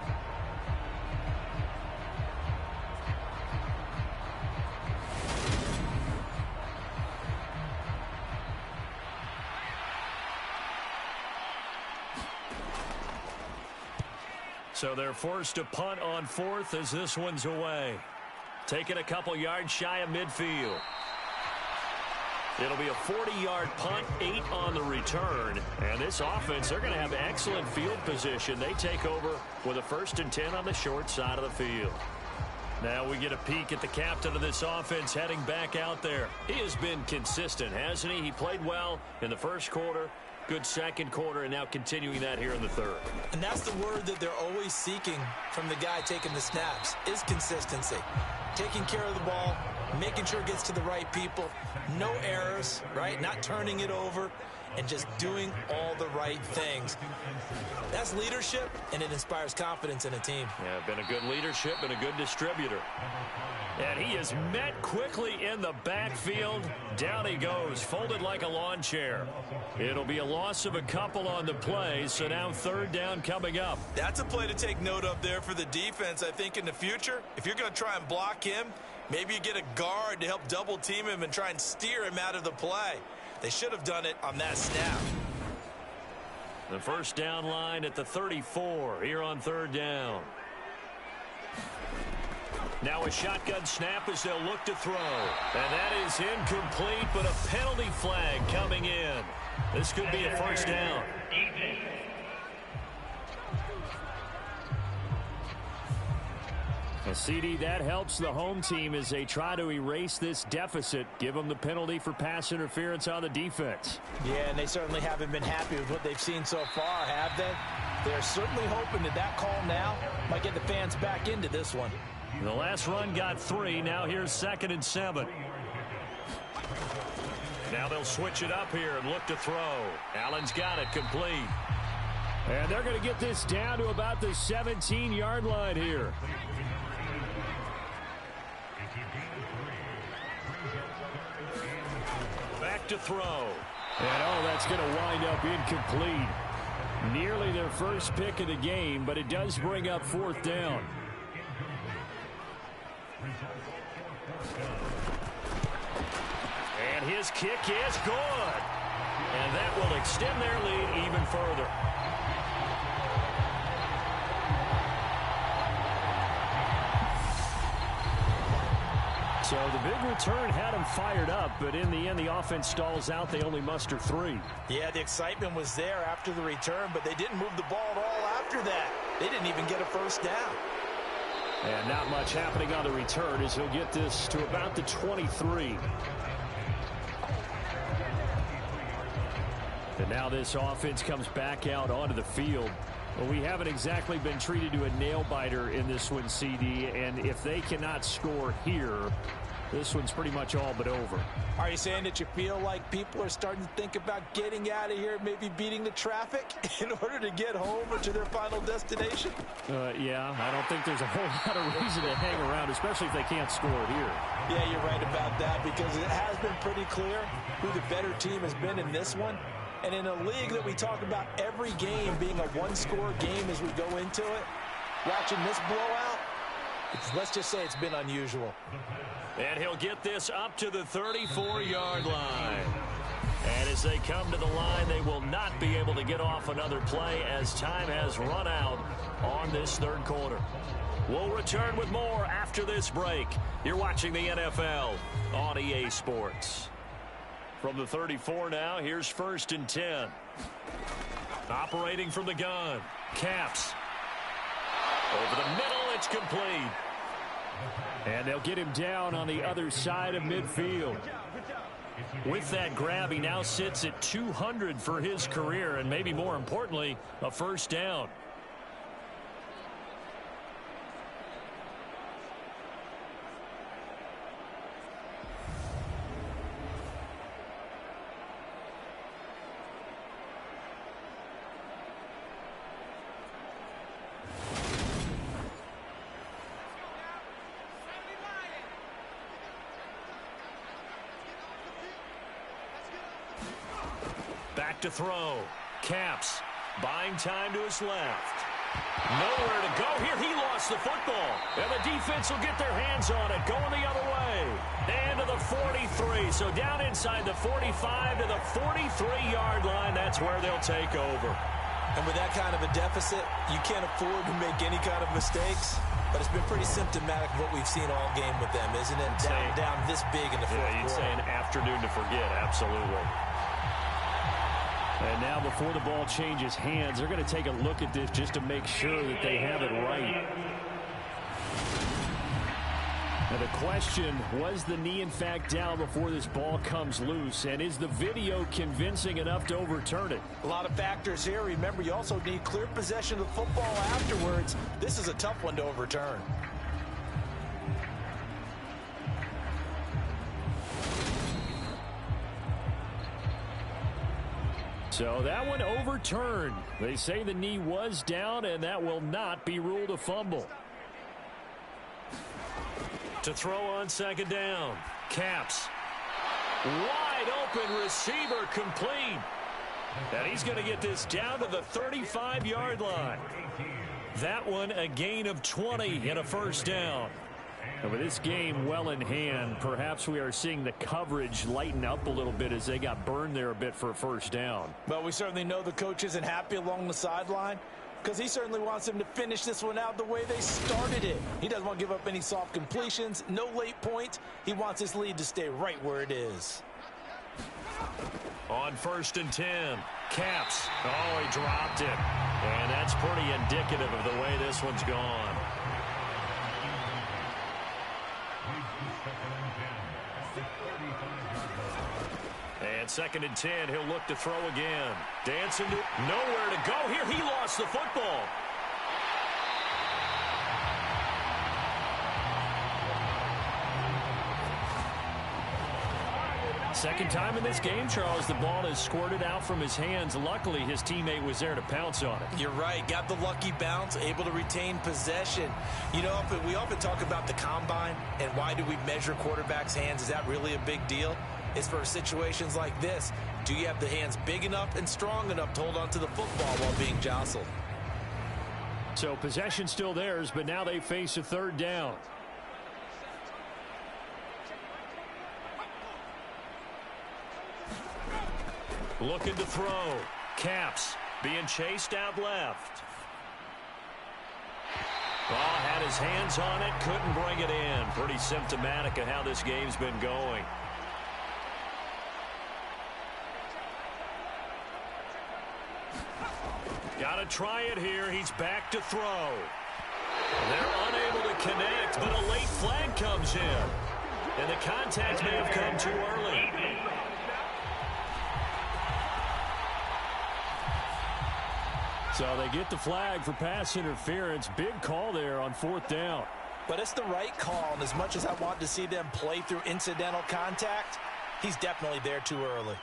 S2: So they're forced to punt on 4th as this one's away. Taking a couple yards shy of midfield. It'll be a 40-yard punt, 8 on the return. And this offense, they're going to have excellent field position. They take over with a 1st and 10 on the short side of the field. Now we get a peek at the captain of this offense heading back out there. He has been consistent, hasn't he? He played well in the 1st quarter. Good 2nd quarter, and now continuing that here in the 3rd.
S5: And that's the word that they're always seeking from the guy taking the snaps, is consistency. Taking care of the ball, making sure it gets to the right people, no errors, right? Not turning it over, and just doing all the right things. That's leadership, and it inspires confidence in a team.
S2: Yeah, been a good leadership and a good distributor. And he is met quickly in the backfield. Down he goes, folded like a lawn chair. It'll be a loss of a couple on the play, so now 3rd down coming up.
S4: That's a play to take note of there for the defense, I think, in the future. If you're going to try and block him, maybe you get a guard to help double-team him and try and steer him out of the play. They should have done it on that snap.
S2: The 1st down line at the 34 here on 3rd down. Now a shotgun snap as they'll look to throw. And that is incomplete, but a penalty flag coming in. This could be a 1st down. A CD, that helps the home team as they try to erase this deficit. Give them the penalty for pass interference on the defense.
S4: Yeah, and they certainly haven't been happy with what they've seen so far, have they? They're certainly hoping that that call now might get the fans back into this one.
S2: The last run got 3. Now here's 2nd and 7. Now they'll switch it up here and look to throw. Allen's got it complete. And they're going to get this down to about the 17-yard line here. Back to throw. And that's going to wind up incomplete. Nearly their first pick of the game, but it does bring up fourth down. And his kick is good. And that will extend their lead even further. So the big return had him fired up, but in the end, the offense stalls out. They only muster 3.
S4: Yeah, the excitement was there after the return, but they didn't move the ball at all after that. They didn't even get a first down.
S2: And not much happening on the return as he'll get this to about the 23. And now this offense comes back out onto the field. Well, we haven't exactly been treated to a nail-biter in this one, CD, and if they cannot score here, this one's pretty much all but over.
S4: Are you saying that you feel like people are starting to think about getting out of here, maybe beating the traffic in order to get home or to their final destination?
S2: Yeah, I don't think there's a whole lot of reason to hang around, especially if they can't score here.
S4: Yeah, you're right about that, because it has been pretty clear who the better team has been in this one. And in a league that we talk about every game being a one-score game as we go into it, watching this blowout, let's just say it's been unusual.
S2: And he'll get this up to the 34-yard line. And as they come to the line, they will not be able to get off another play as time has run out on this third quarter. We'll return with more after this break. You're watching the NFL on EA Sports. From the 34 now, here's 1st and 10. Operating from the gun. Caps. Over the middle, it's complete. And they'll get him down on the other side of midfield. With that grab, he now sits at 200 for his career, and maybe more importantly, a first down. Back to throw. Caps. Buying time to his left. Nowhere to go here. He lost the football. And the defense will get their hands on it. Going the other way. And to the 43. So down inside the 45 to the 43-yard line. That's where they'll take over.
S4: And with that kind of a deficit, you can't afford to make any kind of mistakes. But it's been pretty symptomatic of what we've seen all game with them, isn't it? Down this big in the fourth quarter.
S2: You'd say an afternoon to forget. Absolutely. And now before the ball changes hands, they're going to take a look at this just to make sure that they have it right. Now the question, was the knee in fact down before this ball comes loose? And is the video convincing enough to overturn it?
S4: A lot of factors here. Remember, you also need clear possession of the football afterwards. This is a tough one to overturn.
S2: So that one overturned. They say the knee was down, and that will not be ruled a fumble. To throw on 2nd down. Caps. Wide open receiver complete. And he's going to get this down to the 35-yard line. That one a gain of 20 and a first down. And with this game well in hand, perhaps we are seeing the coverage lighten up a little bit as they got burned there a bit for a first down.
S4: Well, we certainly know the coach isn't happy along the sideline because he certainly wants them to finish this one out the way they started it. He doesn't want to give up any soft completions, no late points. He wants his lead to stay right where it is.
S2: On 1st and 10, Caps. Oh, he dropped it. And that's pretty indicative of the way this one's gone. And 2nd and 10, he'll look to throw again. Dancing to nowhere to go here. He lost the football. Second time in this game, Charles, the ball has squirted out from his hands. Luckily, his teammate was there to pounce on it.
S5: You're right. Got the lucky bounce, able to retain possession. You know, we often talk about the combine and why do we measure quarterbacks' hands. Is that really a big deal? It's for situations like this. Do you have the hands big enough and strong enough to hold on to the football while being jostled?
S2: So possession still theirs, but now they face a third down. Looking to throw. Caps being chased out left. Ball had his hands on it, couldn't bring it in. Pretty symptomatic of how this game's been going. Got to try it here. He's back to throw. They're unable to connect, but a late flag comes in. And the contact may have come too early. So they get the flag for pass interference. Big call there on fourth down.
S4: But it's the right call, and as much as I want to see them play through incidental contact, he's definitely there too early.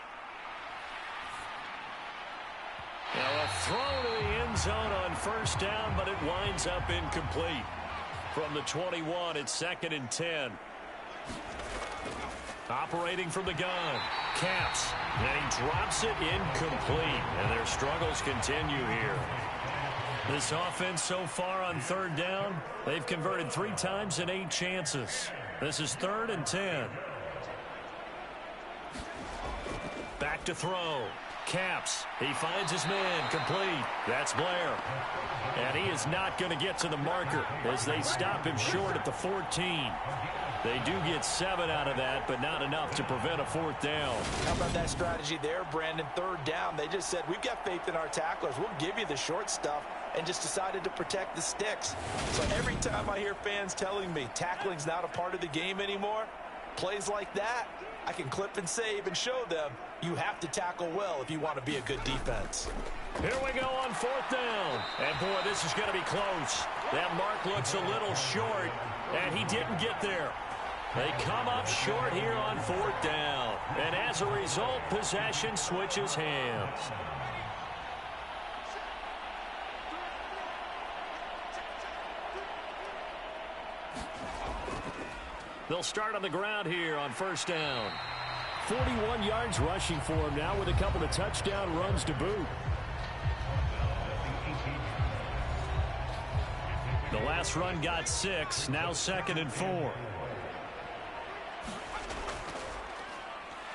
S2: Now a throw to the end zone on first down, but it winds up incomplete. From the 21, it's 2nd and 10. Operating from the gun. Caps. And he drops it incomplete. And their struggles continue here. This offense so far on third down, they've converted 3 times in 8 chances. This is 3rd and 10. Back to throw. Caps. He finds his man. Complete. That's Blair. And he is not going to get to the marker as they stop him short at the 14. They do get 7 out of that, but not enough to prevent a 4th down.
S4: How about that strategy there, Brandon? 3rd down. They just said, we've got faith in our tacklers. We'll give you the short stuff, and just decided to protect the sticks. So every time I hear fans telling me tackling's not a part of the game anymore, plays like that, I can clip and save and show them you have to tackle well if you want to be a good defense.
S2: Here we go on 4th down. And, boy, this is going to be close. That mark looks a little short, and he didn't get there. They come up short here on 4th down. And as a result, possession switches hands. They'll start on the ground here on first down. 41 yards rushing for him now with a couple of touchdown runs to boot. The last run got 6, now 2nd and 4.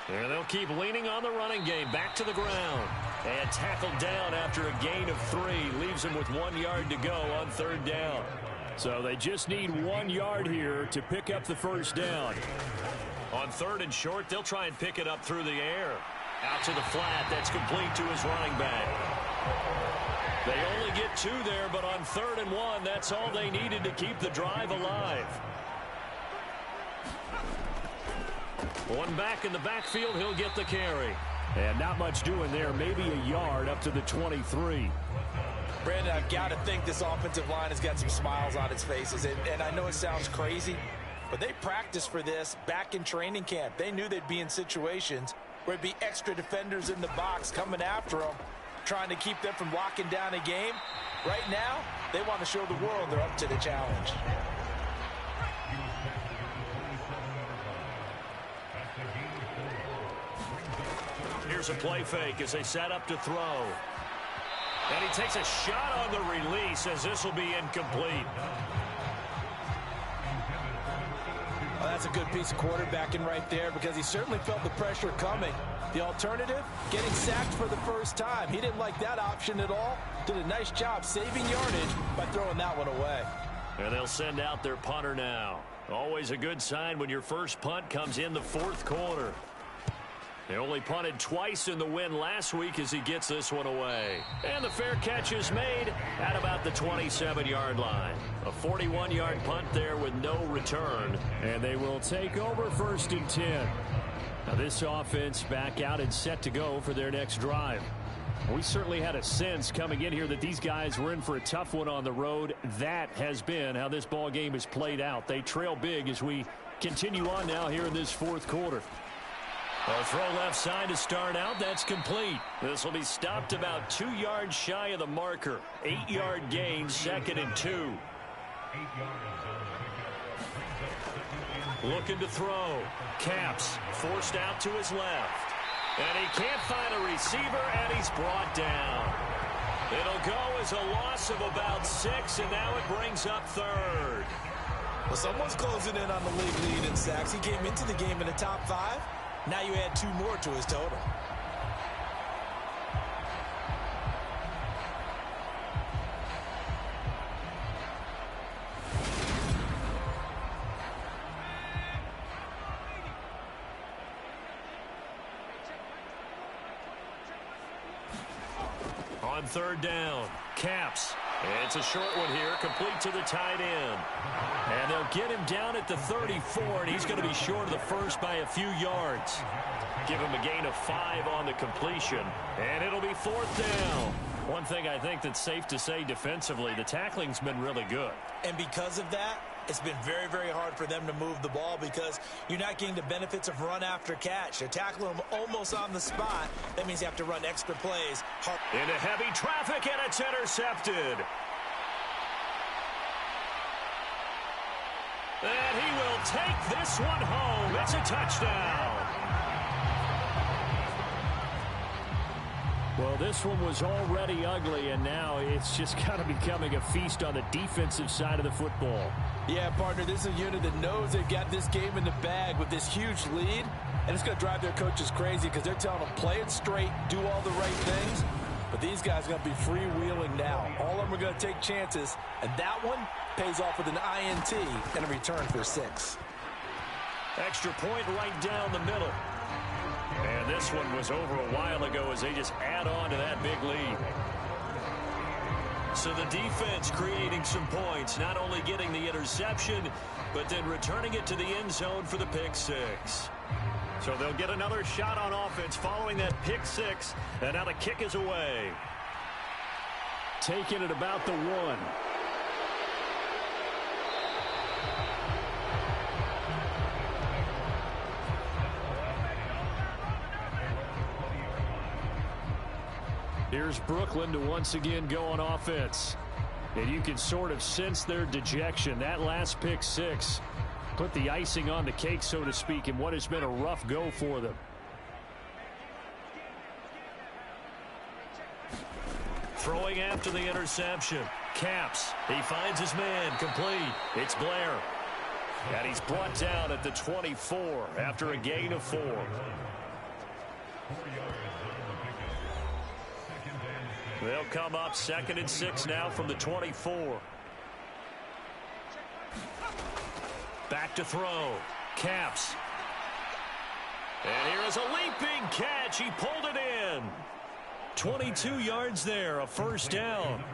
S2: And they'll keep leaning on the running game. Back to the ground. And tackled down after a gain of 3. Leaves him with 1 yard to go on 3rd down. So they just need 1 yard here to pick up the first down. On 3rd and short, they'll try and pick it up through the air. Out to the flat. That's complete to his running back. They only get 2 there, but on 3rd and 1, that's all they needed to keep the drive alive. One back in the backfield, he'll get the carry. And not much doing there, maybe a yard up to the 23.
S4: Brandon, I've got to think this offensive line has got some smiles on its faces. And I know it sounds crazy, but they practiced for this back in training camp. They knew they'd be in situations where it'd be extra defenders in the box coming after them, trying to keep them from locking down a game. Right now, they want to show the world they're up to the challenge.
S2: Here's a play fake as they set up to throw. And he takes a shot on the release as this will be incomplete.
S4: Well, that's a good piece of quarterbacking right there because he certainly felt the pressure coming. The alternative, getting sacked for the first time. He didn't like that option at all. Did a nice job saving yardage by throwing that one away.
S2: And they'll send out their punter now. Always a good sign when your first punt comes in the 4th quarter. They only punted twice in the win last week as he gets this one away. And the fair catch is made at about the 27-yard line. A 41-yard punt there with no return. And they will take over 1st and 10. Now this offense back out and set to go for their next drive. We certainly had a sense coming in here that these guys were in for a tough one on the road. That has been how this ball game has played out. They trail big as we continue on now here in this 4th quarter. A throw left side to start out. That's complete. This will be stopped about 2 yards shy of the marker. 8-yard gain, 2nd and 2. Looking to throw. Caps forced out to his left. And he can't find a receiver, and he's brought down. It'll go as a loss of about 6, and now it brings up 3rd.
S4: Well, someone's closing in on the league lead in sacks. He came into the game in the top 5. Now you add 2 more to his total.
S2: On 3rd down, Caps. It's a short one here, complete to the tight end. And they'll get him down at the 34, and he's going to be short of the first by a few yards. Give him a gain of 5 on the completion, and it'll be 4th down. One thing I think that's safe to say defensively, the tackling's been really good.
S4: And because of that, it's been very, very hard for them to move the ball because you're not getting the benefits of run after catch. They're tackling them almost on the spot. That means you have to run extra plays.
S2: Into heavy traffic, and it's intercepted. And he will take this one home. It's a touchdown. Well, this one was already ugly, and now it's just kind of becoming a feast on the defensive side of the football.
S4: Yeah, partner, this is a unit that knows they've got this game in the bag with this huge lead, and it's going to drive their coaches crazy because they're telling them play it straight, do all the right things, but these guys are going to be freewheeling now. All of them are going to take chances, and that one pays off with an INT and a return for 6.
S2: Extra point right down the middle. And this one was over a while ago as they just add on to that big lead. So the defense creating some points, not only getting the interception, but then returning it to the end zone for the pick 6. So they'll get another shot on offense following that pick 6, and now the kick is away. Taking it about the 1. Here's Brooklyn to once again go on offense. And you can sort of sense their dejection. That last pick 6 put the icing on the cake, so to speak, in what has been a rough go for them. Throwing after the interception. Caps. He finds his man. Complete. It's Blair. And he's brought down at the 24 after a gain of 4. They'll come up 2nd and 6 now from the 24. Back to throw. Caps. And here is a leaping catch. He pulled it in. 22 yards there, a 1st down.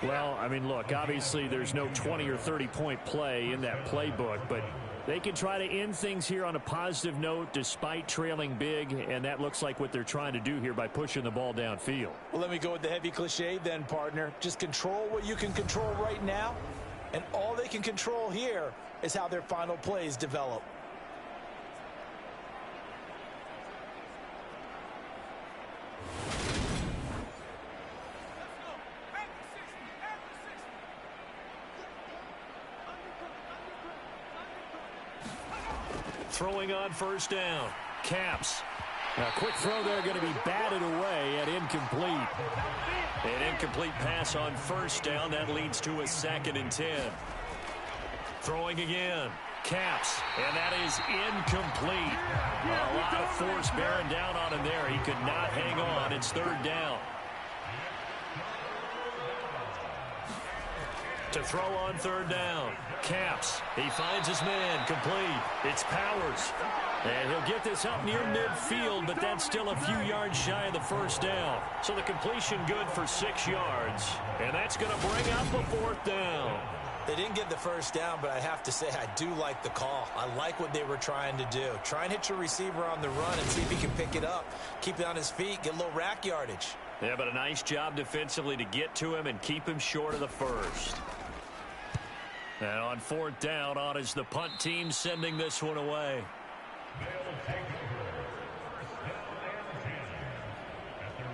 S2: Well, I mean, look, obviously there's no 20 or 30-point play in that playbook, but they can try to end things here on a positive note despite trailing big, and that looks like what they're trying to do here by pushing the ball downfield.
S4: Well, let me go with the heavy cliche then, partner. Just control what you can control right now, and all they can control here is how their final plays develop.
S2: Throwing on 1st down. Caps. A quick throw there going to be batted away and incomplete. An incomplete pass on 1st down. That leads to a 2nd and 10. Throwing again. Caps. And that is incomplete. A lot of force bearing down on him there. He could not hang on. It's 3rd down. To throw on 3rd down. Caps. He finds his man. Complete. It's Powers. And he'll get this up near midfield, but that's still a few yards shy of the 1st down. So the completion good for 6 yards. And that's going to bring up a 4th down.
S4: They didn't get the 1st down, but I have to say I do like the call. I like what they were trying to do. Try and hit your receiver on the run and see if he can pick it up. Keep it on his feet. Get a little rack yardage.
S2: Yeah, but a nice job defensively to get to him and keep him short of the 1st. And on 4th down, on is the punt team sending this one away.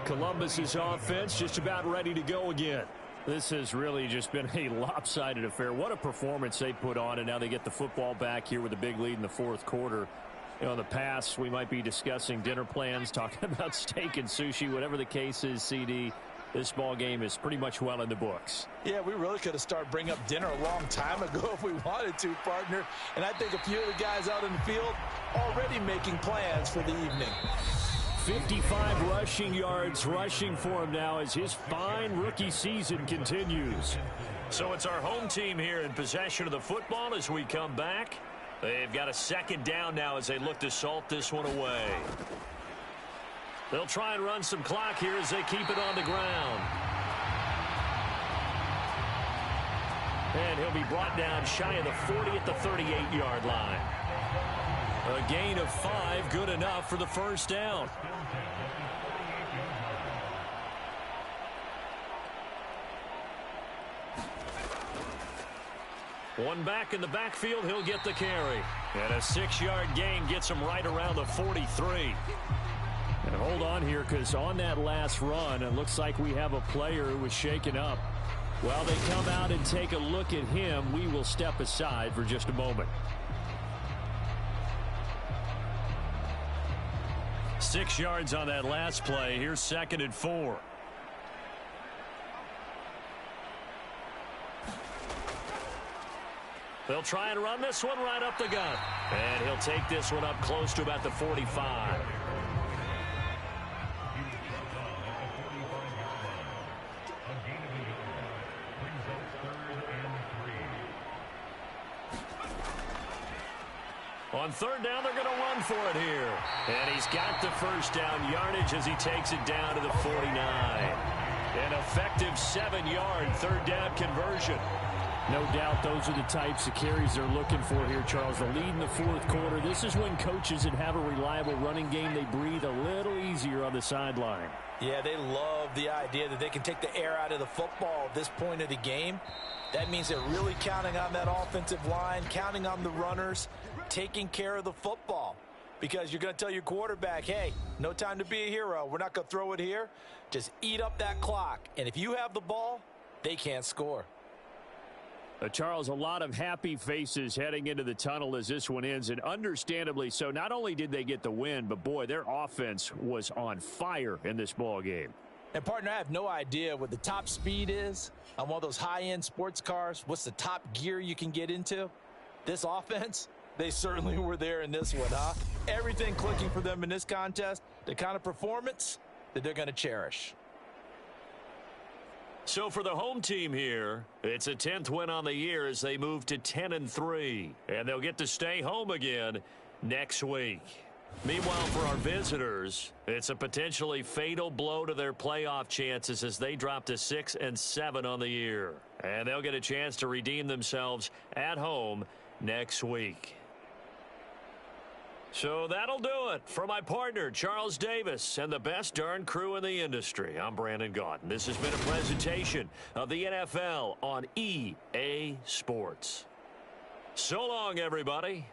S2: Columbus's offense just about ready to go again. This has really just been a lopsided affair. What a performance they put on, and now they get the football back here with a big lead in the fourth quarter. You know, in the past, we might be discussing dinner plans, talking about steak and sushi, whatever the case is, CD. This ball game is pretty much well in the books.
S4: Yeah, we really could have started bringing up dinner a long time ago if we wanted to, partner. And I think a few of the guys out in the field already making plans for the evening.
S2: 55 rushing yards rushing for him now as his fine rookie season continues.
S3: So it's our home team here in possession of the football as we come back. They've got a second down now as they look to salt this one away. They'll try and run some clock here as they keep it on the ground. And he'll be brought down shy of the 40 at the 38-yard line. A gain of 5, good enough for the first down. One back in the backfield, he'll get the carry. And a 6-yard gain gets him right around the 43.
S2: And hold on here, because on that last run, it looks like we have a player who was shaken up. While they come out and take a look at him, we will step aside for just a moment.
S3: 6 yards on that last play. Here's 2nd and 4. They'll try and run this one right up the gut. And he'll take this one up close to about the 45. On 3rd down, they're going to run for it here. And he's got the first down yardage as he takes it down to the 49. An effective 7-yard 3rd down conversion.
S2: No doubt those are the types of carries they're looking for here, Charles. The lead in the fourth quarter. This is when coaches that have a reliable running game, they breathe a little easier on the sideline.
S4: Yeah, they love the idea that they can take the air out of the football at this point of the game. That means they're really counting on that offensive line, counting on the runners, taking care of the football. Because you're going to tell your quarterback, hey, no time to be a hero. We're not going to throw it here. Just eat up that clock. And if you have the ball, they can't score.
S2: Charles, a lot of happy faces heading into the tunnel as this one ends, and understandably so. Not only did they get the win, but, boy, their offense was on fire in this ball game.
S4: And, partner, I have no idea what the top speed is on one of those high-end sports cars. What's the top gear you can get into? This offense, they certainly were there in this one, huh? Everything clicking for them in this contest, the kind of performance that they're going to cherish.
S3: So for the home team here, it's a 10th win on the year as they move to 10-3. And they'll get to stay home again next week. Meanwhile, for our visitors, it's a potentially fatal blow to their playoff chances as they drop to 6-7 on the year. And they'll get a chance to redeem themselves at home next week. So that'll do it for my partner, Charles Davis, and the best darn crew in the industry. I'm Brandon Gaudin. This has been a presentation of the NFL on EA Sports. So long, everybody.